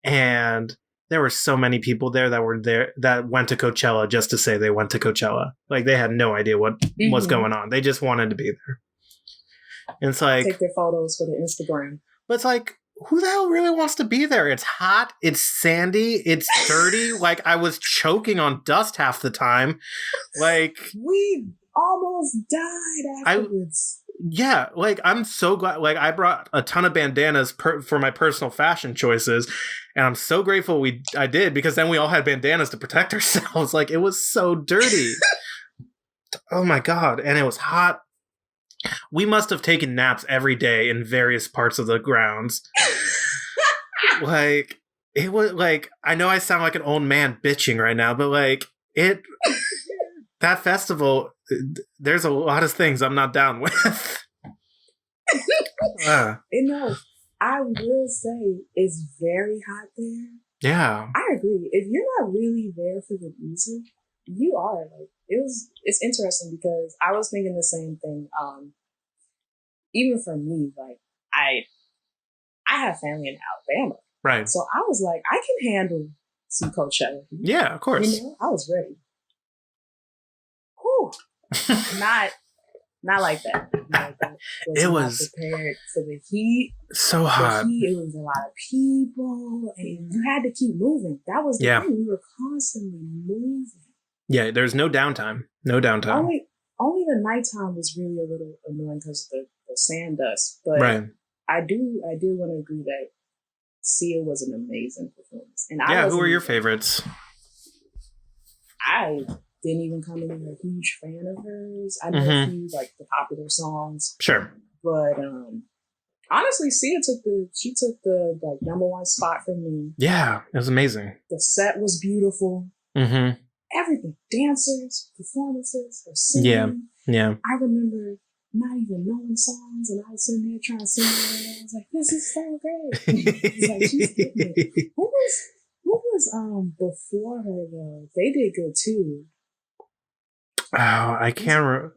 A: And there were so many people there that went to Coachella just to say they went to Coachella. Like, they had no idea what was going on. They just wanted to be there. And it's like,
B: take their photos for the Instagram.
A: But it's like, who the hell really wants to be there? It's hot. It's sandy. It's dirty. Like, I was choking on dust half the time. Like,
B: we almost died afterwards.
A: Like, I'm so glad. Like, I brought a ton of bandanas for my personal fashion choices, and I'm so grateful I did, because then we all had bandanas to protect ourselves. Like, it was so dirty. Oh my God. And it was hot. We must have taken naps every day in various parts of the grounds. Like, it was like, I know I sound like an old man bitching right now, but like, that festival, there's a lot of things I'm not down with.
B: I will say it's very hot there.
A: Yeah.
B: I agree. If you're not really there for the music, you are. Like, it's interesting because I was thinking the same thing. Even for me, like, I have family in Alabama.
A: Right.
B: So I was like, I can handle some Coachella.
A: Yeah, of course.
B: I was ready. Whew. Not like that.
A: It was
B: prepared for the heat.
A: So hot.
B: It was a lot of people, and you had to keep moving. That was the thing. We were constantly moving.
A: Yeah, there's no downtime. No downtime.
B: Only the nighttime was really a little annoying because of the sand dust. But I do want to agree that Sia was an amazing performance. And
A: who are your favorites?
B: I didn't even come in a huge fan of hers. I know a few, like, the popular songs.
A: Sure.
B: But honestly, Sia took the like #1 spot for me.
A: Yeah, it was amazing.
B: The set was beautiful.
A: Mm-hmm.
B: Everything, dancers, performances, her singing.
A: Yeah.
B: I remember not even knowing songs, and I was sitting there trying to sing. And I was like, "This is so great!" It's like, she's getting it. Who was before her though? They did good too.
A: Oh, I can't remember.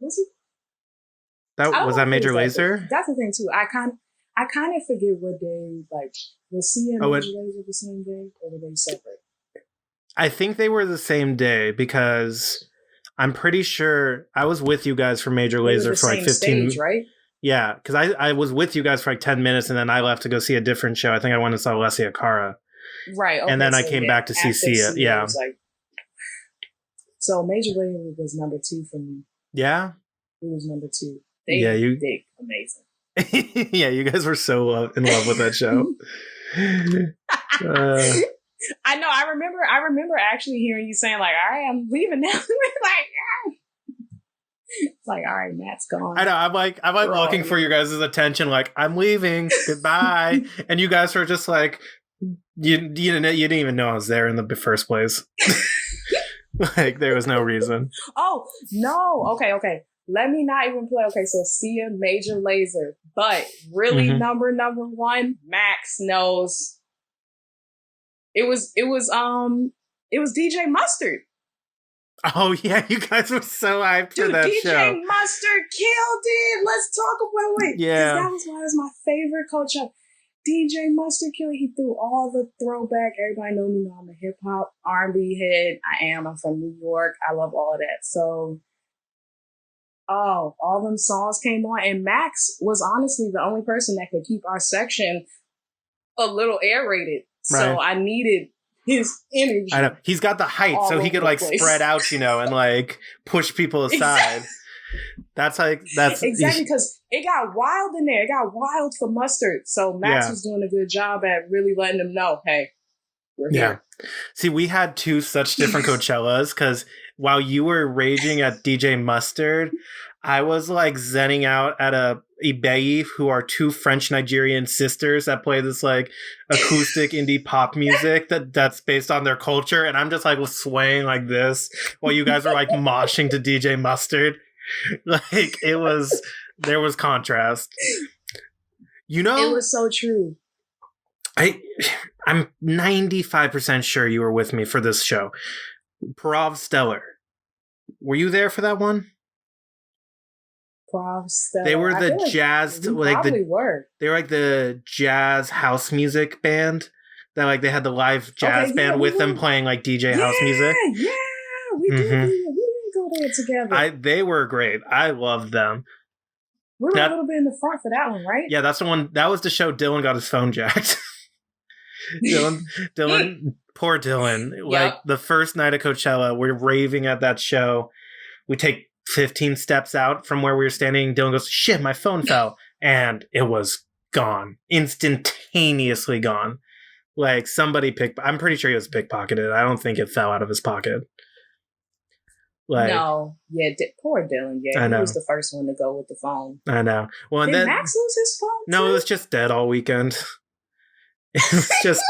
A: Was that Major Lazer?
B: That's the thing too. I kind of forget what day. Like, was Sia and Major Lazer the same day, or were they separate?
A: I think they were the same day, because I'm pretty sure I was with you guys for Major Lazer for like 15
B: stage, right?
A: Yeah, because I was with you guys for like 10 minutes and then I left to go see a different show. I think I went and saw Alessia Cara.
B: Right. Okay,
A: and then I came back to see Sia. Yeah.
B: Like, so Major Lazer was number 2 for me.
A: Yeah?
B: It was number 2.
A: They amazing. Yeah, you guys were so in love with that show.
B: I know. I remember actually hearing you saying like, "All right, I'm leaving now." Like, all right, Matt's gone.
A: I know. I'm like looking for your guys' attention. Like, I'm leaving. Goodbye. And you guys were just like, you didn't even know I was there in the first place. Like, there was no reason.
B: Oh no. Okay. Let me not even play. Okay, so Sia, Major Lazer, but really number 1, Max knows. It was DJ Mustard.
A: Oh yeah, you guys were so hyped for that
B: DJ
A: show.
B: DJ Mustard killed it. Let's talk about it.
A: Yeah,
B: that was why it was my favorite Coachella. DJ Mustard killed it. He threw all the throwback. Everybody know me now. I'm a hip hop R&B head. I'm from New York. I love all of that. So, all them songs came on, and Max was honestly the only person that could keep our section a little aerated. Right. So I needed his energy.
A: I know. He's got the height, so he could like spread out, and like push people aside. Exactly. That's
B: exactly because it got wild in there. It got wild for Mustard. So Max was doing a good job at really letting them know, hey, we're here.
A: See, we had 2 such different Coachellas because while you were raging at DJ Mustard, I was like zenning out at a Ibeyi, who are 2 French Nigerian sisters that play this like acoustic indie pop music that's based on their culture, and I'm just like swaying like this while you guys were like moshing to DJ Mustard. Like there was contrast. It
B: was so true.
A: I'm 95% sure you were with me for this show. Prav Stellar. Were you there for that one?
B: Prav Stellar.
A: They were the jazz, they were like the jazz house music band that like they had the live jazz band with them playing like DJ house music.
B: Yeah, we did. We didn't go there together.
A: They were great. I loved them.
B: We were a little bit in the front for that one, right?
A: Yeah, that's the one. That was the show Dylan got his phone jacked. Dylan, poor Dylan. Yep. Like the first night of Coachella, we're raving at that show. We take 15 steps out from where we were standing. Dylan goes, "Shit, my phone fell," and it was gone, instantaneously gone. Like somebody I'm pretty sure he was pickpocketed. I don't think it fell out of his pocket. Like,
B: no, yeah, poor Dylan. Yeah, he was the first one to go with the phone.
A: I know. Well, and
B: did
A: then
B: Max lose his phone?
A: No, it was just dead all weekend. It was just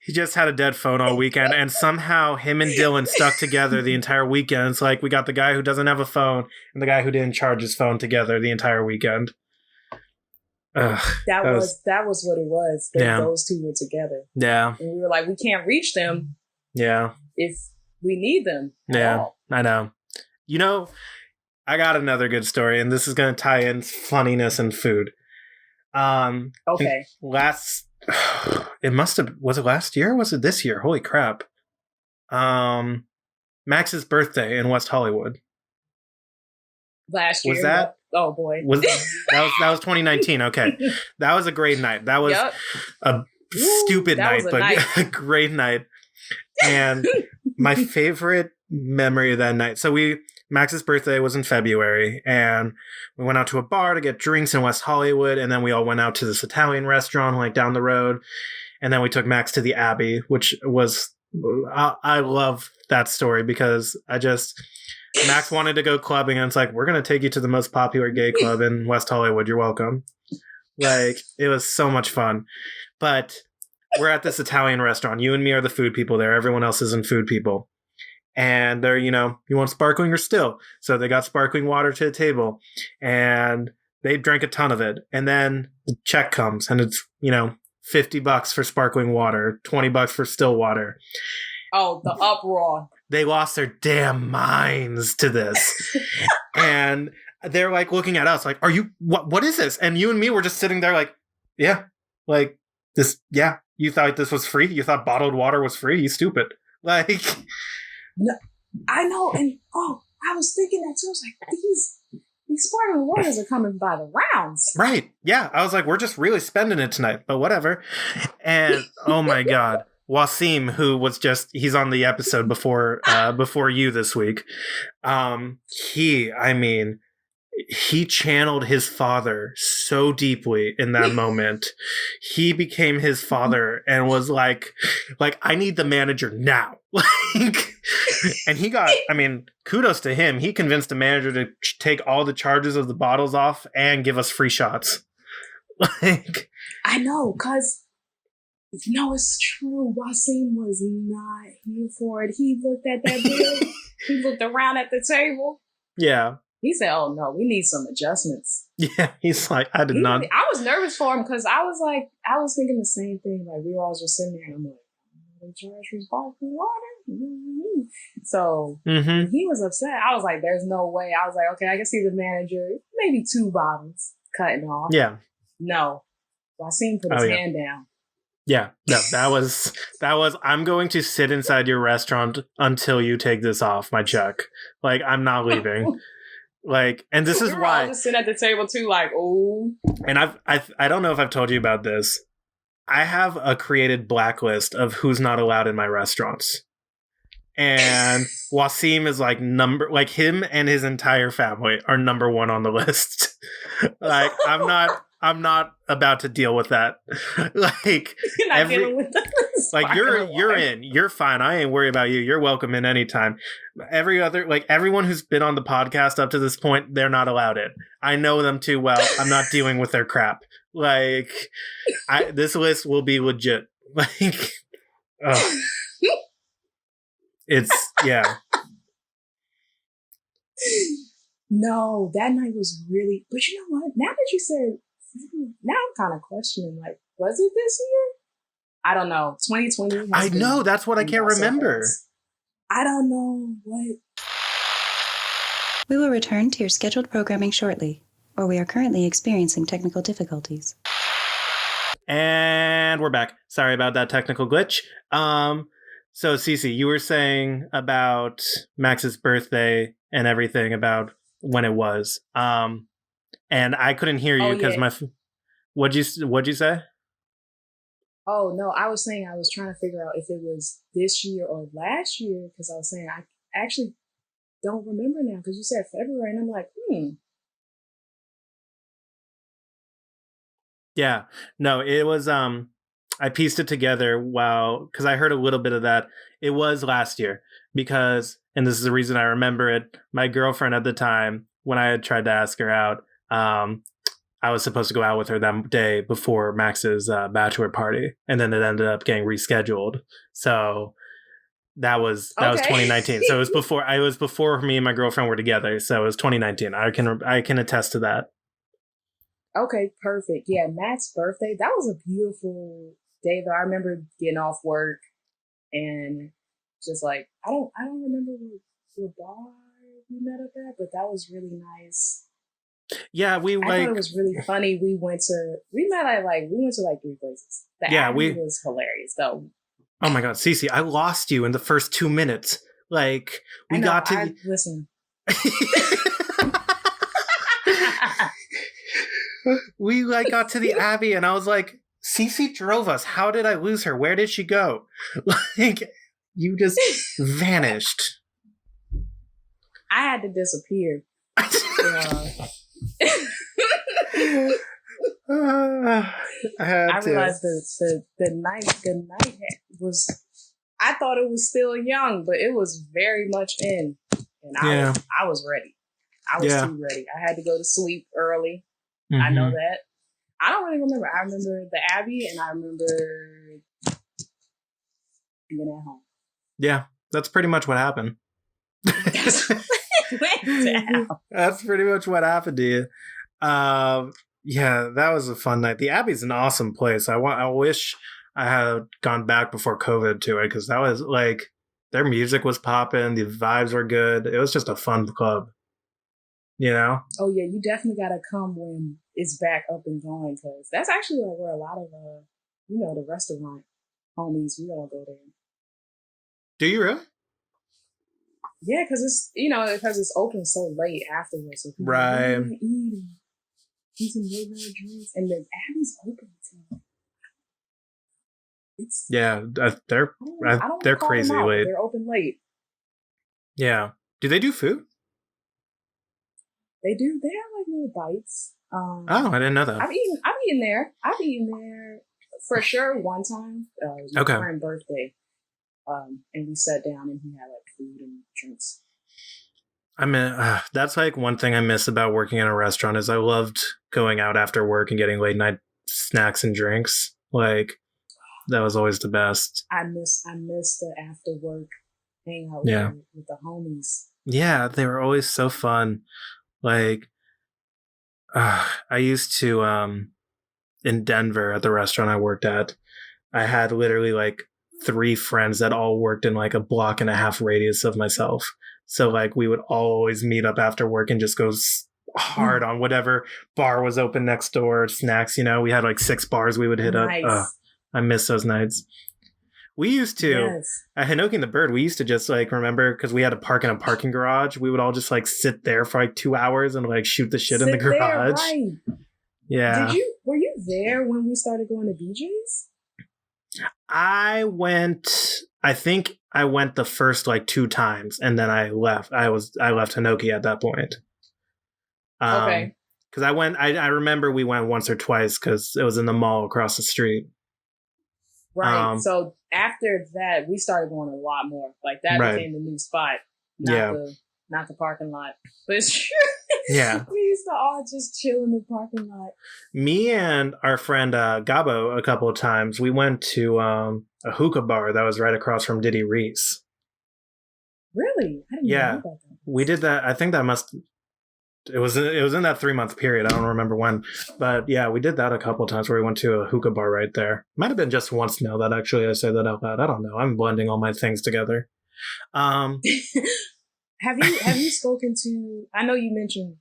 A: he just had a dead phone all weekend, and somehow him and Dylan stuck together the entire weekend. It's like we got the guy who doesn't have a phone and the guy who didn't charge his phone together the entire weekend.
B: That was what it was. Those 2 were together.
A: Yeah,
B: and we were like, we can't reach them.
A: Yeah,
B: if we need them.
A: Yeah, I know. I got another good story, and this is going to tie in funniness and food.
B: Okay.
A: Was it last year or was it this year? Holy crap. Max's birthday in West Hollywood.
B: Last year.
A: Was that?
B: Oh boy.
A: That was 2019. Okay. That was a great night. That was a stupid night, but a great night. And my favorite memory of that night. So Max's birthday was in February, and we went out to a bar to get drinks in West Hollywood, and then we all went out to this Italian restaurant like down the road, and then we took Max to the Abbey, which was I love that story because Max wanted to go clubbing, and it's like, we're going to take you to the most popular gay club in West Hollywood. You're welcome. Like, it was so much fun. But we're at this Italian restaurant. You and me are the food people there. Everyone else isn't food people. And they're, you want sparkling or still? So they got sparkling water to the table, and they drank a ton of it. And then the check comes, and it's, $50 for sparkling water, $20 for still water.
B: Oh, the uproar.
A: They lost their damn minds to this. And they're like looking at us like, are you, what is this? And you and me were just sitting there like, yeah, like this. Yeah. You thought this was free? You thought bottled water was free? You stupid. Like,
B: no, I know. And I was thinking that too. I was like, these sparkling waters are coming by the rounds.
A: Right. Yeah. I was like, we're just really spending it tonight, but whatever. And oh my God. Wasim, who was he's on the episode before you this week. He channeled his father so deeply in that moment. He became his father and was like, I need the manager now. And he got, kudos to him. He convinced the manager to take all the charges of the bottles off and give us free shots.
B: I know, because it's true. Wasim was not here for it. He looked at that bill. He looked around at the table.
A: Yeah.
B: He said, "Oh no, we need some adjustments."
A: Yeah, he's like, I
B: was nervous for him because I was thinking the same thing. Like we were all just sitting there, and I'm like, "They charge for sparkling water." So he was upset. I was like, "There's no way." I was like, "Okay, I can see the manager, maybe 2 bottles cutting off."
A: Yeah.
B: No, Wasim put his hand down.
A: Yeah, no, that was. I'm going to sit inside your restaurant until you take this off my check. Like, I'm not leaving. Like, and this is why
B: all just sitting at the table too, like, oh.
A: And I don't know if I've told you about this. I have a created blacklist of who's not allowed in my restaurants. And Wasim is like him and his entire family are number 1 on the list. Like, I'm not about to deal with that. Like,
B: you're not dealing with this.
A: Like, you're in. You're fine. I ain't worried about you. You're welcome in anytime. Everyone who's been on the podcast up to this point, they're not allowed in. I know them too well. I'm not dealing with their crap. Like, this list will be legit. Like, oh. Yeah.
B: No, that night was really, but you know what? Now that you said, now I'm kind of questioning, like, was it this year? I don't know. 2020.
A: I know. That's what I can't remember.
B: I don't know what.
C: We will return to your scheduled programming shortly, or we are currently experiencing technical difficulties.
A: And we're back. Sorry about that technical glitch. So Cici, you were saying about Max's birthday and everything about when it was. And I couldn't hear you because what'd you say?
B: Oh no, I was saying I was trying to figure out if it was this year or last year because I was saying I actually don't remember now because you said February and I'm like,
A: Yeah, no, it was. I pieced it together because I heard a little bit of that. It was last year because, and this is the reason I remember it. My girlfriend at the time, when I had tried to ask her out, I was supposed to go out with her that day before Max's bachelor party, and then it ended up getting rescheduled. So that was 2019. So it was before me and my girlfriend were together. So it was 2019. I can attest to that.
B: Okay, perfect. Yeah, Matt's birthday. That was a beautiful day though. I remember getting off work and just like I don't remember what bar we met up at, but that was really nice.
A: Yeah,
B: I thought it was really funny. We went to 3 places. The Abbey was hilarious though.
A: Oh my God, Cici, I lost you in the first 2 minutes. Like
B: listen.
A: We got to the Abbey and I was like, Cici drove us. How did I lose her? Where did she go? Like, you just vanished.
B: I had to disappear. I realized the night was. I thought it was still young, but it was very much in, and I was ready. I was too ready. I had to go to sleep early. I know that. I don't really remember. I remember the Abbey, and I remember being at home.
A: Yeah, that's pretty much what happened.
B: That's
A: pretty much what happened to you. Yeah, that was a fun night. The Abbey's an awesome place. I wish I had gone back before COVID to it because that was like their music was popping, the vibes were good. It was just a fun club. You know?
B: Oh yeah, you definitely gotta come when it's back up and going because that's actually like where a lot of the restaurant homies, we all go there.
A: Do you really?
B: Yeah, because it's open so late afterwards. So people
A: Right.
B: are eating, some late night drinks, and the Abbey's open till it's.
A: Yeah,
B: I don't wanna
A: they're
B: call them
A: crazy
B: out, but
A: late.
B: they're open late.
A: Yeah. Do they do food?
B: They do. They have like little bites.
A: Oh, I didn't know that.
B: I've eaten there. I've eaten there for sure one time. It was my friend's birthday. And we sat down and he had like food and drinks.
A: I mean, that's like one thing I miss about working in a restaurant is I loved going out after work and getting late night snacks and drinks. Like that was always the best.
B: I miss the after work hangout with the homies.
A: Yeah, they were always so fun. Like I used to in Denver at the restaurant I worked at, I had literally like 3 friends that all worked in like a block and a half radius of myself. So like we would always meet up after work and just go hard on whatever bar was open next door, snacks, we had like 6 bars we would hit up. I miss those nights. We used to, at Hinoki and the Bird, we used to just like, remember, because we had to park in a parking garage, we would all just like sit there for like 2 hours and like shoot the shit in the garage.
B: Right.
A: Yeah.
B: Were you there when we started going to BJ's?
A: I think I went the first like 2 times and then I left. I left Hinoki at that point.
B: Okay.
A: Because I remember we went once or twice because it was in the mall across the street.
B: Right. So after that, we started going a lot more. Like that became the new spot. Not the parking lot. But it's true.
A: Yeah.
B: We used to all just chill in the parking lot.
A: Me and our friend Gabo a couple of times, we went to a hookah bar that was right across from Diddy Reese.
B: Really? I didn't know about that.
A: We did that. I think it was in that 3-month period. I don't remember when. But yeah, we did that a couple of times where we went to a hookah bar right there. Might have been just once now that actually I say that out loud. I don't know. I'm blending all my things together.
B: Have you spoken to, I know you mentioned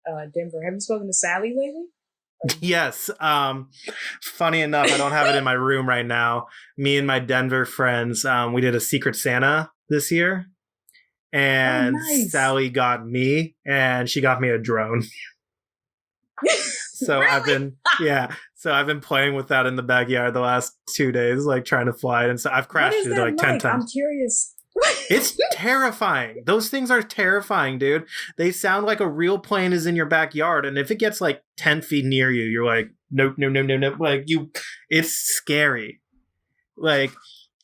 B: Denver. Have you spoken to Sally lately?
A: Yes. Funny enough, I don't have it in my room right now. Me and my Denver friends, we did a Secret Santa this year. And
B: nice.
A: Sally got me, and she got me a drone. So
B: really?
A: I've been playing with that in the backyard the last 2 days, like trying to fly it. And so I've crashed it like 10 times.
B: I'm curious.
A: It's terrifying. Those things are terrifying, dude. They sound like a real plane is in your backyard. And if it gets like 10 feet near you, you're like, nope. Like it's scary. Like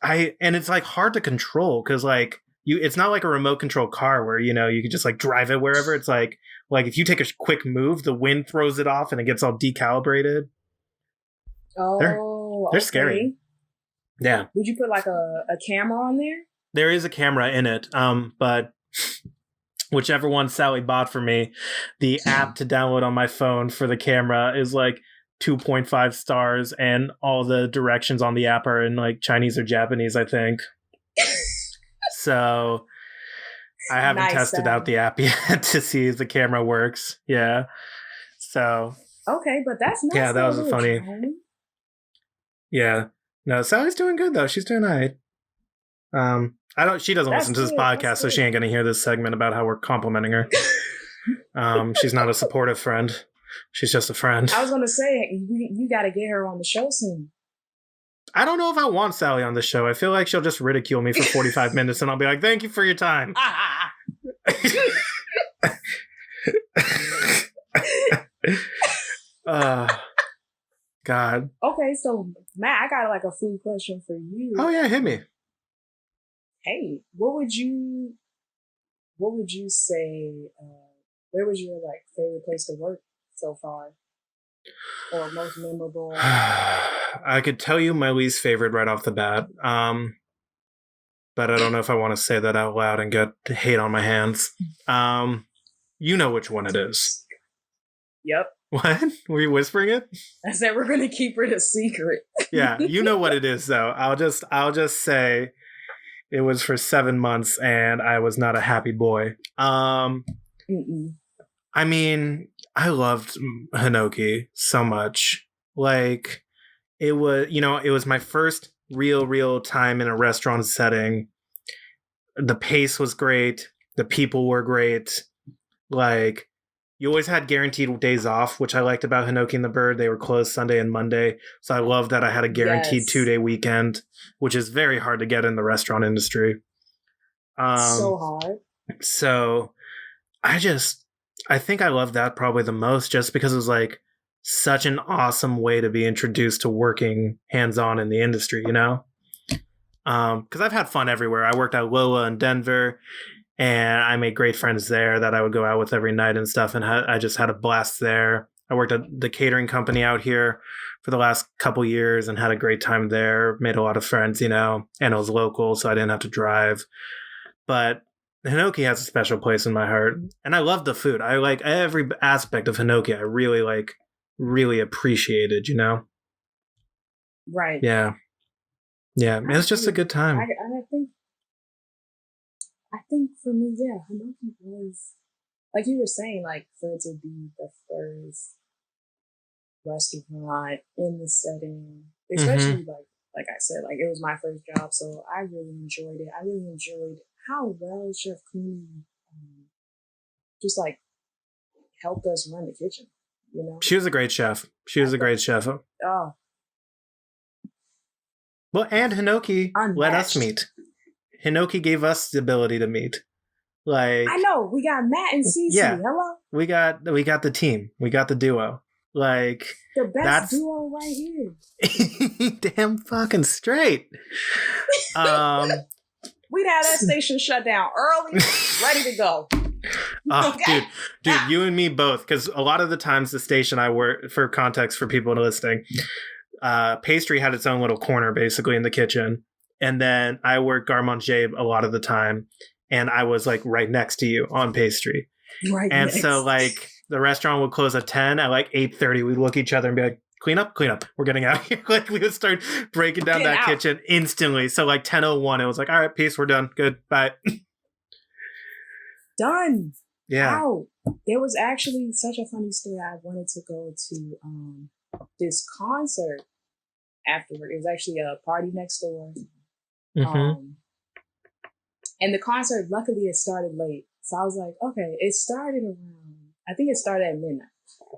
A: and it's like hard to control because like it's not like a remote control car where, you can just like drive it wherever. It's like if you take a quick move, the wind throws it off and it gets all decalibrated.
B: Oh,
A: they're scary. Yeah.
B: Would you put like a camera on there?
A: There is a camera in it, but whichever one Sally bought for me, the app to download on my phone for the camera is like 2.5 stars, and all the directions on the app are in like Chinese or Japanese, I think. So I haven't tested out the app yet to see if the camera works. Yeah. So.
B: Okay, but that's nice.
A: Yeah, that was a funny. Yeah. No, Sally's doing good though. She's doing all right. She doesn't listen to this podcast, so she ain't gonna hear this segment about how we're complimenting her. She's not a supportive friend. She's just a friend.
B: I was gonna say, you gotta get her on the show soon.
A: I don't know if I want Sally on the show. I feel like she'll just ridicule me for 45 minutes and I'll be like, thank you for your time. God.
B: Okay, so Matt, I got like a food question for you.
A: Oh yeah, hit me.
B: Hey, what would you say, where was your like favorite place to work so far? Or most memorable?
A: I could tell you my least favorite right off the bat. But I don't know if I want to say that out loud and get hate on my hands. You know which one it is.
B: Yep.
A: What? Were you whispering it?
B: I said we're gonna keep it a secret.
A: Yeah, you know what it is though. I'll just say it was for 7 months and I was not a happy boy. I mean, I loved Hinoki so much. Like it was my first real time in a restaurant setting. The pace was great. The people were great. Like, you always had guaranteed days off, which I liked about Hinoki and the Bird. They were closed Sunday and Monday. So I love that I had a guaranteed 2-day weekend, which is very hard to get in the restaurant industry.
B: So hard.
A: So I think I love that probably the most, just because it was like such an awesome way to be introduced to working hands-on in the industry, you know? Because I've had fun everywhere. I worked at Lola in Denver, and I made great friends there that I would go out with every night and stuff, and I just had a blast there. I worked at the catering company out here for the last couple years and had a great time there, made a lot of friends, you know, and it was local, so I didn't have to drive. But Hinoki has a special place in my heart, and I love the food. I like every aspect of Hinoki. I really appreciated, you know?
B: Right.
A: Yeah. Yeah, it's just a good time.
B: I think for me, yeah, Hinoki was, like you were saying, like, for it to be the first restaurant in the setting, especially like I said, like, it was my first job, so I really enjoyed it. I really enjoyed how well Chef Cooney just like helped us run the kitchen, you know?
A: She was a great chef.
B: Oh.
A: Well, and Hinoki let us meet. Hinoki gave us the ability to meet. Like,
B: I know, we got Matt and Cici.
A: Yeah.
B: Hello.
A: We got the team. We got the duo. Like,
B: the best duo right here.
A: Damn fucking straight.
B: We'd have that station shut down early, ready to go.
A: Oh, dude, you and me both. Because a lot of the times the station I work, for context for people listening, Pastry had its own little corner basically in the kitchen. And then I worked garde manger a lot of the time. And I was like right next to you on Pastry.
B: Right.
A: And
B: next.
A: so like the restaurant would close at 10. At like 8:30, we'd look at each other and be like, clean up. We're getting out of here. Like, we would start breaking down that kitchen instantly. So like 10:01, it was like, all right, peace, we're done. Good, bye.
B: Done.
A: Yeah.
B: Wow. There was actually such a funny story. I wanted to go to this concert afterward. It was actually a party next door.
A: Mm-hmm.
B: And the concert, luckily, it started late. So I was like, okay, it started around, I think it started at midnight.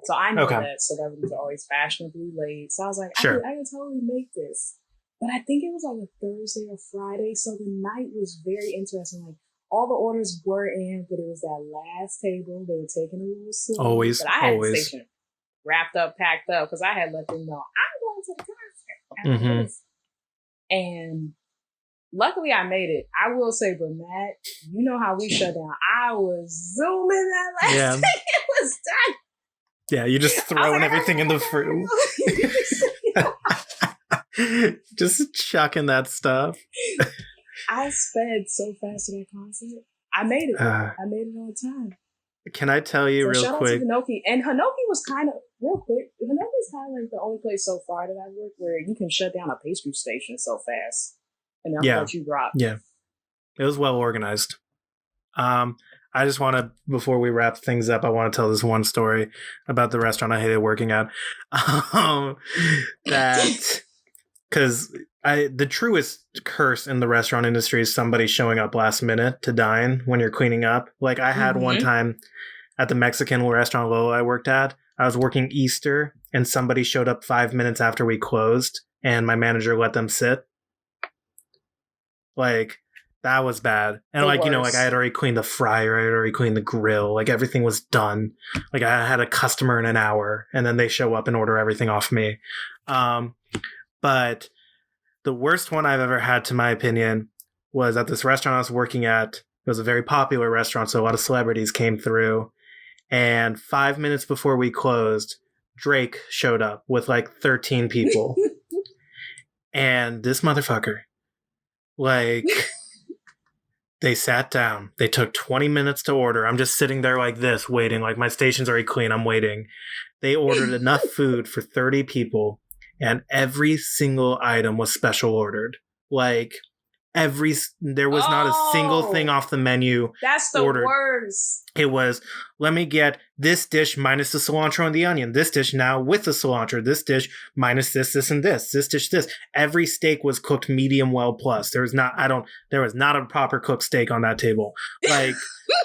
B: So I know that celebrities are always fashionably late. So I was like, I could totally make this. But I think it was like a Thursday or Friday. So the night was very interesting. Like, all the orders were in, but it was that last table. They were taking a little slow.
A: Always.
B: But I had the station wrapped up, packed up, because I had let them know I'm going to the concert after this. And luckily I made it. I will say, but Matt, you know how we shut down. I was zooming that last thing. It was done.
A: Yeah, you're just throwing everything in the fruit. Just chucking that stuff.
B: I sped so fast to that concert. I made it. I made it on time.
A: Can I tell you real
B: shout
A: quick?
B: Out to Hinoki. And Hinoki was kind of, real quick, Hinoki's kind of like the only place so far that I've worked where you can shut down a pastry station so fast. And that's what you drop.
A: Yeah. It was well organized. I just want to, before we wrap things up, I want to tell this one story about the restaurant I hated working at. Because the truest curse in the restaurant industry is somebody showing up last minute to dine when you're cleaning up. Like, I had one time at the Mexican restaurant Lola I worked at, I was working Easter and somebody showed up 5 minutes after we closed and my manager let them sit. Like, that was bad. And like, you know, like I had already cleaned the fryer, I had already cleaned the grill, like everything was done. Like, I had a customer in an hour and then they show up and order everything off me. But the worst one I've ever had, to my opinion, was at this restaurant I was working at. It was a very popular restaurant, so a lot of celebrities came through. And 5 minutes before we closed, Drake showed up with like 13 people. And this motherfucker, like, they sat down. They took 20 minutes to order. I'm just sitting there like this, waiting. Like, my station's already clean. I'm waiting. They ordered enough food for 30 people. And every single item was special ordered. Like, There was not a single thing off the menu.
B: That's the worst.
A: It was, let me get this dish minus the cilantro and the onion. This dish now with the cilantro. This dish minus this, and this. This dish, this. Every steak was cooked medium well plus. There was not a proper cooked steak on that table. Like,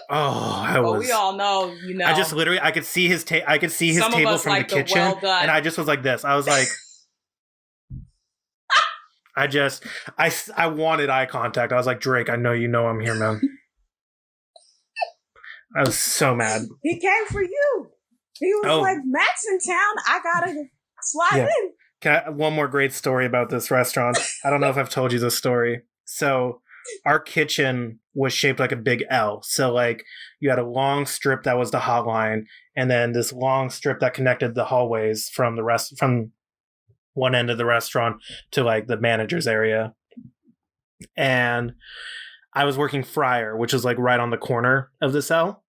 A: we all know,
B: I
A: just literally, I could see his table from the kitchen, and I just was like this. I was like, I wanted eye contact. I was like, Drake, I know you know I'm here, man. I was so mad.
B: He came for you. He was like, Matt's in town. I gotta slide in.
A: One more great story about this restaurant. I don't know if I've told you this story. So our kitchen was shaped like a big L. So like you had a long strip that was the hotline, and then this long strip that connected the hallways from one end of the restaurant to like the manager's area. And I was working fryer, which is like right on the corner of the cell.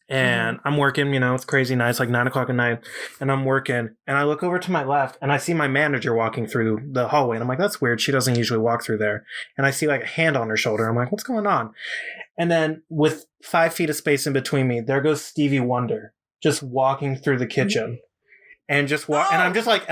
A: And I'm working, it's crazy night. It's like 9:00 at night. And I'm working, and I look over to my left, and I see my manager walking through the hallway. And I'm like, that's weird. She doesn't usually walk through there. And I see like a hand on her shoulder. I'm like, what's going on? And then with 5 feet of space in between me, there goes Stevie Wonder just walking through the kitchen. And just and I'm just like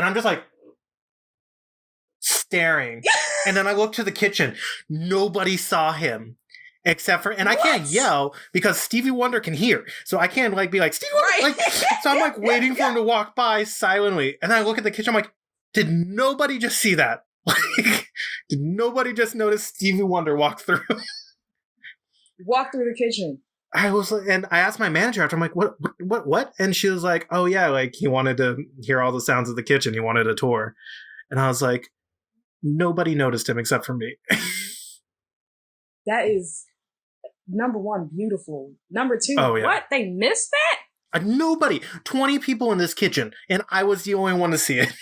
A: staring. And then I look to the kitchen. Nobody saw him except for, and I can't yell because Stevie Wonder can hear. So I can't like be like, Stevie Wonder. Like, so I'm like waiting for him to walk by silently. And I look at the kitchen. I'm like, did nobody just see that? Like, did nobody just notice Stevie Wonder walk through?
B: Walk through the kitchen.
A: I was like, and I asked my manager after, I'm like, what? And she was like, oh yeah, like he wanted to hear all the sounds of the kitchen. He wanted a tour. And I was like, nobody noticed him except for me.
B: That is, number one, beautiful. Number two,
A: yeah.
B: What? They missed that?
A: Nobody. 20 people in this kitchen, and I was the only one to see it.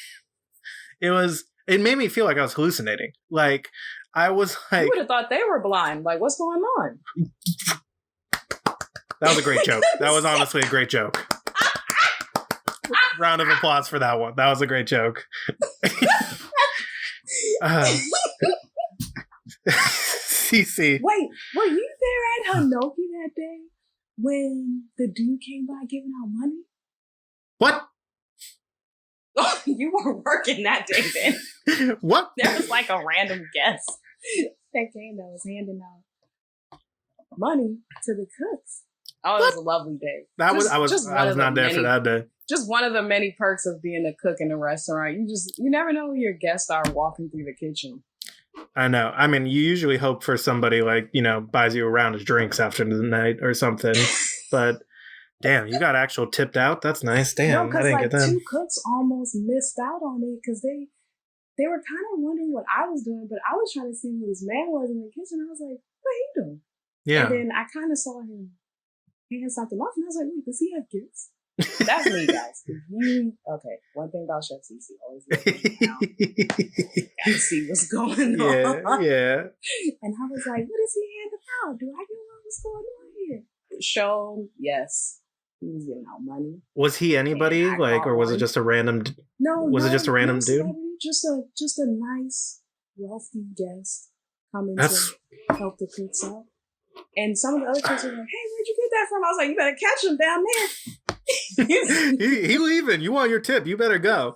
A: It made me feel like I was hallucinating. Like, I was like...
B: You would have thought they were blind. Like, what's going on?
A: That was a great joke. That was honestly a great joke. Round of applause for that one. That was a great joke. Cici.
B: Wait, were you there at Hanoki that day when the dude came by giving out money?
A: What?
B: Oh, you were working that day then.
A: What?
B: There was like a random guest that came that was handing out money to the cooks. Oh, it was a lovely day.
A: I was not there for that day.
B: Just one of the many perks of being a cook in a restaurant. You never know who your guests are walking through the kitchen.
A: I know. I mean, you usually hope for somebody like, buys you a round of drinks after the night or something. But damn, you got actual tipped out? That's nice. Damn,
B: no,
A: I didn't get that.
B: 2 cooks almost missed out on it because they were kind of wondering what I was doing, but I was trying to see who this man was in the kitchen. I was like, what he doing?
A: Yeah.
B: And then I kind of saw him hand something off, and I was like, wait, does he have gifts? That's me, guys. Okay, one thing about Chef Cici, always gotta see what's going on.
A: Yeah.
B: And I was like, what is he handing out? Do I know what's going on here? Shown, yes. He was giving out money.
A: Was he anybody, or was it just a random...
B: No,
A: was it just a random dude?
B: Just a nice, wealthy guest coming to help the cooks out. And some of the other cooks were like, hey, where'd you get that from? I was like, you better catch him down there.
A: he leaving. You want your tip. You better go.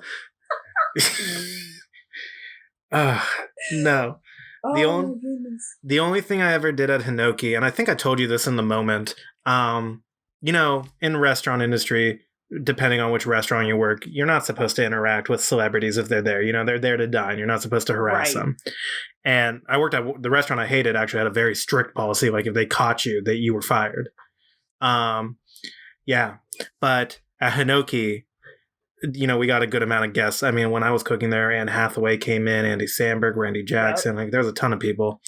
A: No. The only thing I ever did at Hinoki, and I think I told you this in the moment, in restaurant industry, depending on which restaurant you work, you're not supposed to interact with celebrities if they're there. They're there to dine. You're not supposed to harass them. And I worked at the restaurant I hated actually had a very strict policy. Like if they caught you, that you were fired. Yeah. But at Hinoki, we got a good amount of guests. I mean, when I was cooking there, Anne Hathaway came in, Andy Samberg, Randy Jackson, there was a ton of people.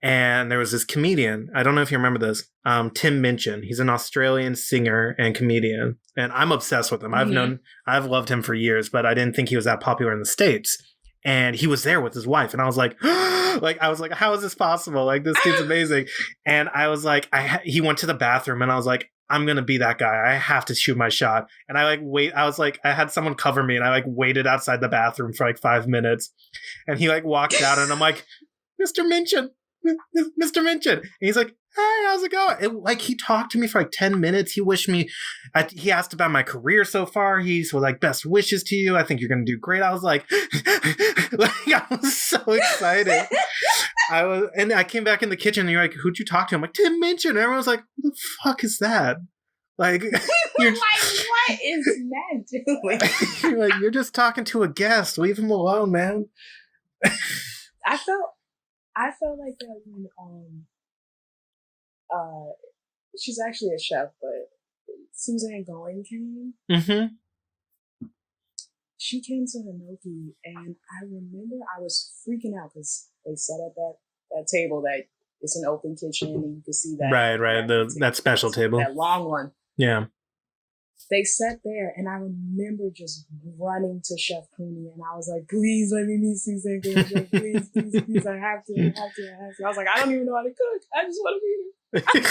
A: And there was this comedian. I don't know if you remember this. Tim Minchin. He's an Australian singer and comedian. And I'm obsessed with him. I've loved him for years, but I didn't think he was that popular in the States. And he was there with his wife. And I was like, how is this possible? Like, this dude's amazing. And I was like, he went to the bathroom and I was like, I'm going to be that guy. I have to shoot my shot. And I had someone cover me and I waited outside the bathroom for 5 minutes. And he walked out and I'm like, Mr. Minchin, Mr. Minchin. And he's like, hey, how's it going? He talked to me for like 10 minutes. He wished me, he asked about my career so far. He's like, best wishes to you. I think you're going to do great. I was like, I was so excited. And I came back in the kitchen and you're like, who'd you talk to? I'm like, Tim Minchin. And everyone's like, what the fuck is that? Like,
B: you're like, what is Matt doing?
A: You're like, you're just talking to a guest. Leave him alone, man.
B: I felt like that when she's actually a chef, but Suzanne Going came.
A: Mm-hmm.
B: She came to Hinoki, and I remember I was freaking out because they sat at that table that it's an open kitchen, and you could see that.
A: Right, that special table.
B: That long one.
A: Yeah.
B: They sat there, and I remember just running to Chef Cooney, and I was like, please let me meet Suzanne Going, Chef. Please, I have to. I was like, I don't even know how to cook. I just want to meet her.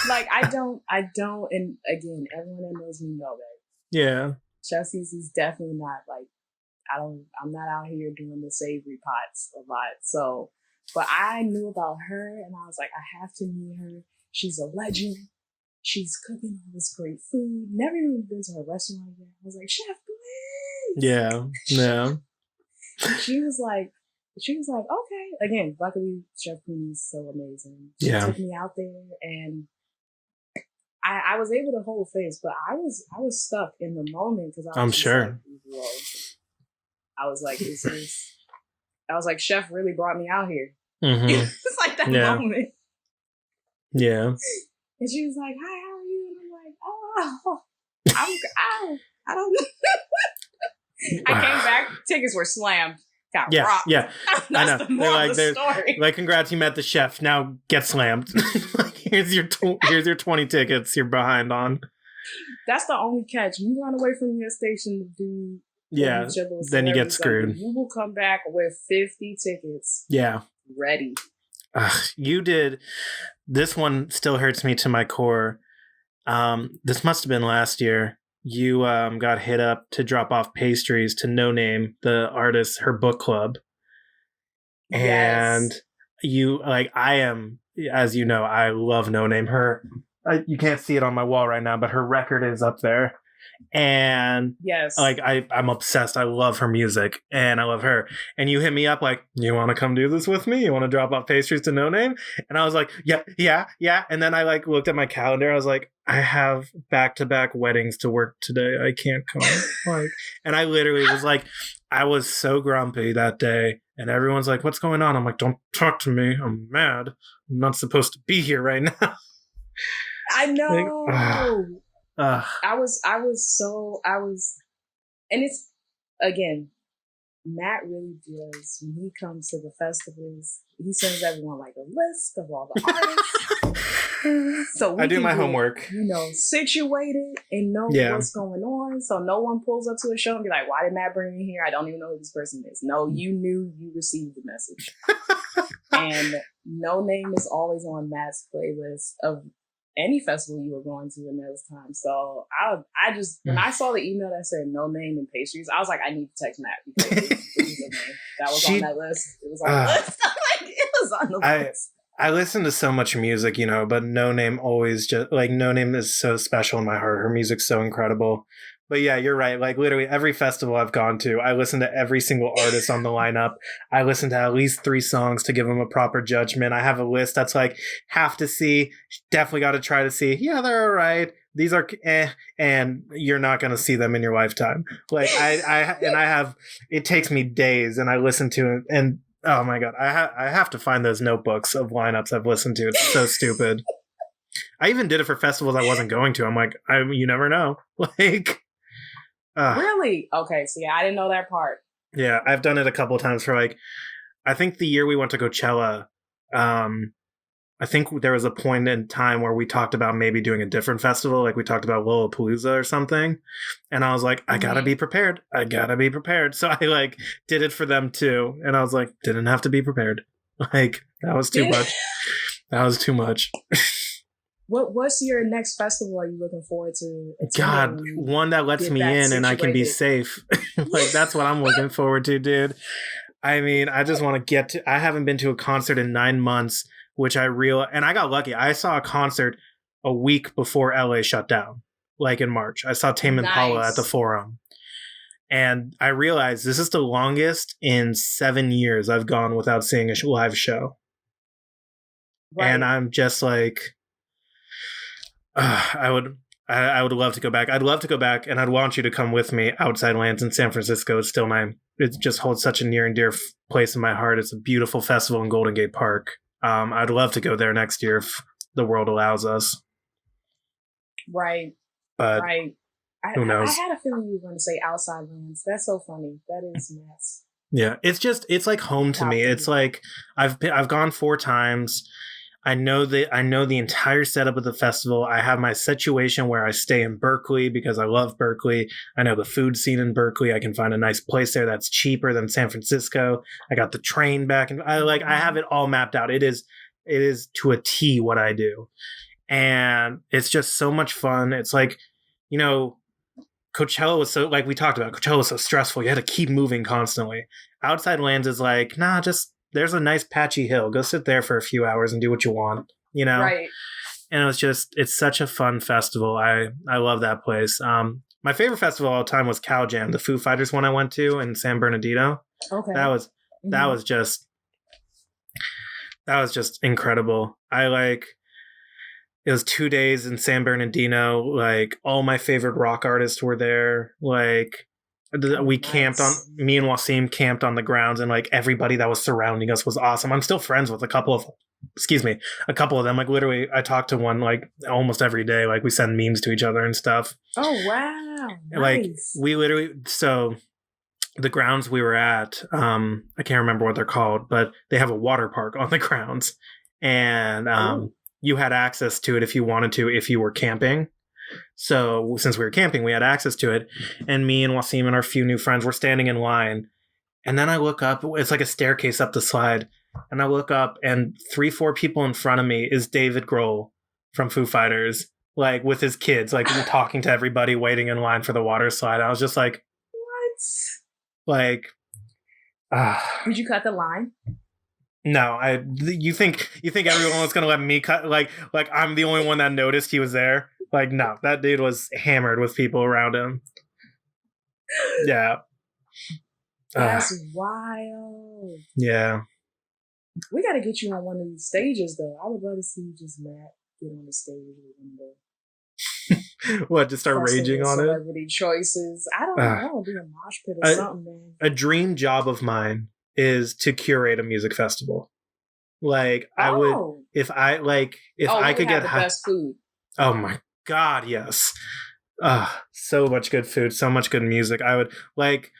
B: Like, I don't, and again, everyone that knows me know that.
A: Yeah.
B: Chef Cici's definitely not like, I'm not out here doing the savory pots a lot. So, but I knew about her, and I was like, I have to meet her. She's a legend. She's cooking all this great food. Never even been to a restaurant yet. I was like, Chef, please.
A: Yeah.
B: She was like, okay. Again, luckily, Chef Cooney's so amazing. She took me out there, and I was able to hold face, but I was stuck in the moment because
A: I'm sure.
B: Like, I was like, Chef really brought me out here.
A: Mm-hmm.
B: It's like that moment.
A: Yeah.
B: And she was like, hi, how are you? And I'm like, I don't know. I came back, tickets were slammed. Got rocked. Yeah.
A: I know.
B: The moral of the story.
A: Like, congrats, you met the chef. Now get slammed. Like, here's your 20 tickets you're behind on.
B: That's the only catch. You run away from your station to do.
A: Yeah. Then you get screwed.
B: You will come back with 50 tickets.
A: Yeah.
B: Ready.
A: You did. This one still hurts me to my core. This must have been last year. You got hit up to drop off pastries to No Name, the artist, her book club. And you, like, I am, as you know, I love No Name. You can't see it on my wall right now, but her record is up there. And like I'm obsessed. I love her music and I love her. And you hit me up like, you want to come do this with me? You want to drop off pastries to No Name? And I was like, yeah. And then I like looked at my calendar. I was like, I have back-to-back weddings to work today. I can't come. And I literally was like, I was so grumpy that day. And everyone's like, what's going on? I'm like, don't talk to me. I'm mad. I'm not supposed to be here right now.
B: I know. And it's, again, Matt really does, when he comes to the festivals, he sends everyone like a list of all the artists. So
A: I do my homework.
B: Situated and know what's going on. So no one pulls up to a show and be like, why did Matt bring me here? I don't even know who this person is. No, you knew, you received the message. And No Name is always on Matt's playlist of any festival you were going to in those times. So I just, when I saw the email that said No Name and pastries, I was like, I need to text Matt because it was that was on that list. It was on the list. It was on the list.
A: I listen to so much music, but No Name always just, like, No Name is so special in my heart. Her music's so incredible. But yeah, you're right. Like, literally every festival I've gone to, I listen to every single artist on the lineup. I listen to at least 3 songs to give them a proper judgment. I have a list that's like, have to see, definitely got to try to see. Yeah, they're all right. These are and you're not going to see them in your lifetime. Like, I have, it takes me days, and I listen to it, and oh my God, I have to find those notebooks of lineups I've listened to. It's so stupid. I even did it for festivals I wasn't going to. I'm like, you never know. Like,
B: really? Okay, so yeah, I didn't know that part.
A: Yeah, I've done it a couple of times for, like, I think the year we went to Coachella, I think there was a point in time where we talked about maybe doing a different festival. Like, we talked about Lollapalooza or something. And I was like, I gotta be prepared. So I, like, did it for them too. And I was like, didn't have to be prepared. Like, that was too much.
B: What's your next festival are you looking forward to
A: God,
B: attending?
A: one that lets me in and I can be safe. Like, that's what I'm looking forward to, dude. I mean, I just want to I haven't been to a concert in 9 months, which and I got lucky. I saw a concert a week before LA shut down, like in March. I saw Tame Impala at the Forum. And I realized this is the longest in 7 years I've gone without seeing a live show. Right. And I'm just like, I would love to go back. I'd love to go back, and I'd want you to come with me. Outside Lands in San Francisco is still it just holds such a near and dear place in my heart. It's a beautiful festival in Golden Gate Park. I'd love to go there next year if the world allows us.
B: Right.
A: But
B: right.
A: Who knows?
B: I had a feeling you were going to say Outside Lands. That's so funny. That is nuts.
A: Yeah, it's like home to me. It's like I've gone 4 times. I know the entire setup of the festival. I have my situation where I stay in Berkeley because I love Berkeley. I know the food scene in Berkeley. I can find a nice place there that's cheaper than San Francisco. I got the train back, and I have it all mapped out. It is to a T what I do. And it's just so much fun. It's like, Coachella was so, like we talked about, Coachella was so stressful. You had to keep moving constantly. Outside Lands is like, nah, there's a nice patchy hill. Go sit there for a few hours and do what you want, Right. And it's such a fun festival. I love that place. My favorite festival of all time was Cow Jam, the Foo Fighters one I went to in San Bernardino. Okay. That was just incredible. It was 2 days in San Bernardino. Like, all my favorite rock artists were there. Like, we camped me and Wasim camped on the grounds, and like everybody that was surrounding us was awesome. I'm still friends with a couple of them. Like, literally, I talk to one like almost every day. Like, we send memes to each other and stuff.
B: Oh, wow. Nice.
A: Like, we literally, so the grounds we were at, I can't remember what they're called, but they have a water park on the grounds, and you had access to it if you wanted to, if you were camping. So since we were camping, we had access to it. And me and Wasim and our few new friends were standing in line. And then I look up, it's like a staircase up the slide. And I look up, and 3-4 people in front of me is David Grohl from Foo Fighters, like with his kids, like talking to everybody waiting in line for the water slide. I was just like, what? Like,
B: did you cut the line?
A: No, you think everyone was gonna let me cut, like I'm the only one that noticed he was there? Like, no, that dude was hammered with people around him. Yeah.
B: That's wild.
A: Yeah.
B: We gotta get you on one of these stages though. I would love to see just Matt get on the stage with
A: what, to start raging on
B: celebrity choices. I don't know, do a mosh pit or something, man.
A: A dream job of mine is to curate a music festival. Like, I would, if I could get
B: the best food.
A: Oh my God, yes. So much good food, so much good music. I would, like,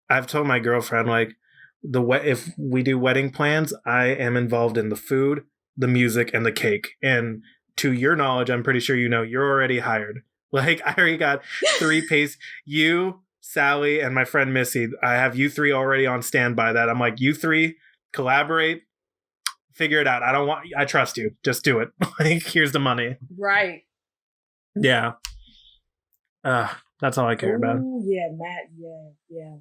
A: I've told my girlfriend, like, if we do wedding plans, I am involved in the food, the music, and the cake. And to your knowledge, I'm pretty sure you're already hired. Like, I already got 3 you, Sally, and my friend Missy. I have you 3 already on standby. That I'm like, you 3 collaborate, figure it out. I trust you. Just do it. Like, here's the money.
B: Right.
A: Yeah. That's all I care about.
B: Yeah, Matt. Yeah.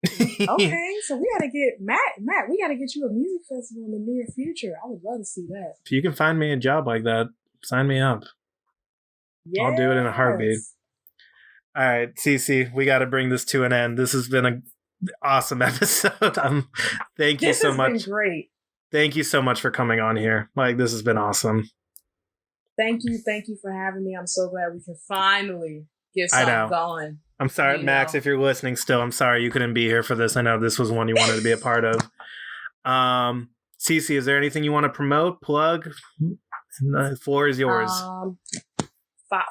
B: Okay, so we gotta get Matt. We gotta get you a music festival in the near future. I would love to see that.
A: If you can find me a job like that, sign me up. Yes. I'll do it in a heartbeat. All right, Cici, we got to bring this to an end. This has been an awesome episode. Thank you so much. This has been great. Thank you so much for coming on here. Like, this has been awesome.
B: Thank you for having me. I'm so glad we can finally get something going.
A: I'm sorry, Max, if you're listening still, I'm sorry you couldn't be here for this. I know this was one you wanted to be a part of. Cici, is there anything you want to promote, plug? The floor is yours.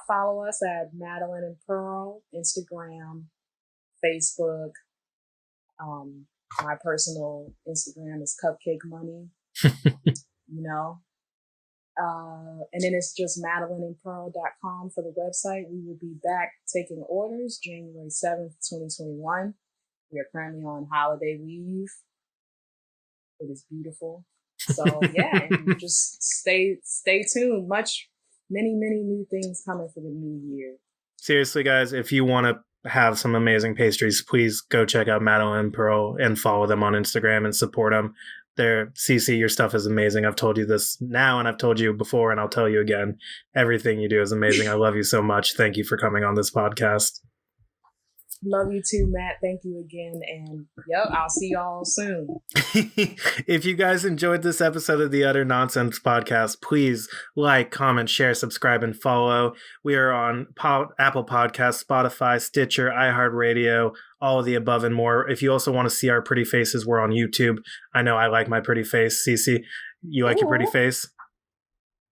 B: Follow us at Madeline and Pearl, Instagram, Facebook. My personal Instagram is Cupcake Money. And then it's just MadelineandPearl.com for the website. We will be back taking orders January 7th, 2021. We are currently on holiday leave. It is beautiful. So yeah, and just stay tuned. Much many, many new things coming for the new year.
A: Seriously, guys, if you want to have some amazing pastries, please go check out Madeline and Pearl and follow them on Instagram and support them. Cici, your stuff is amazing. I've told you this now and I've told you before and I'll tell you again. Everything you do is amazing. I love you so much. Thank you for coming on this podcast.
B: Love you too, Matt. Thank you again. And yep, I'll see y'all soon.
A: If you guys enjoyed this episode of the Utter Nonsense podcast, please like, comment, share, subscribe, and follow. We are on Apple Podcasts, Spotify, Stitcher, iHeartRadio, all of the above and more. If you also want to see our pretty faces, we're on YouTube. I know I like my pretty face. Cici, you like your pretty face?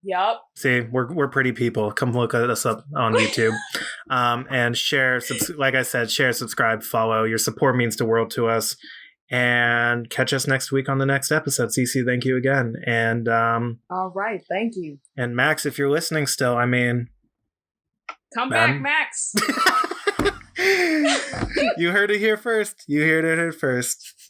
B: Yup.
A: See, we're pretty people. Come look at us up on YouTube. And share, like I said, share, subscribe, follow. Your support means the world to us. And catch us next week on the next episode. Cici, thank you again. And
B: all right, thank you.
A: And Max, if you're listening still, I mean,
B: come back, Max.
A: You heard it here first. You heard it here first.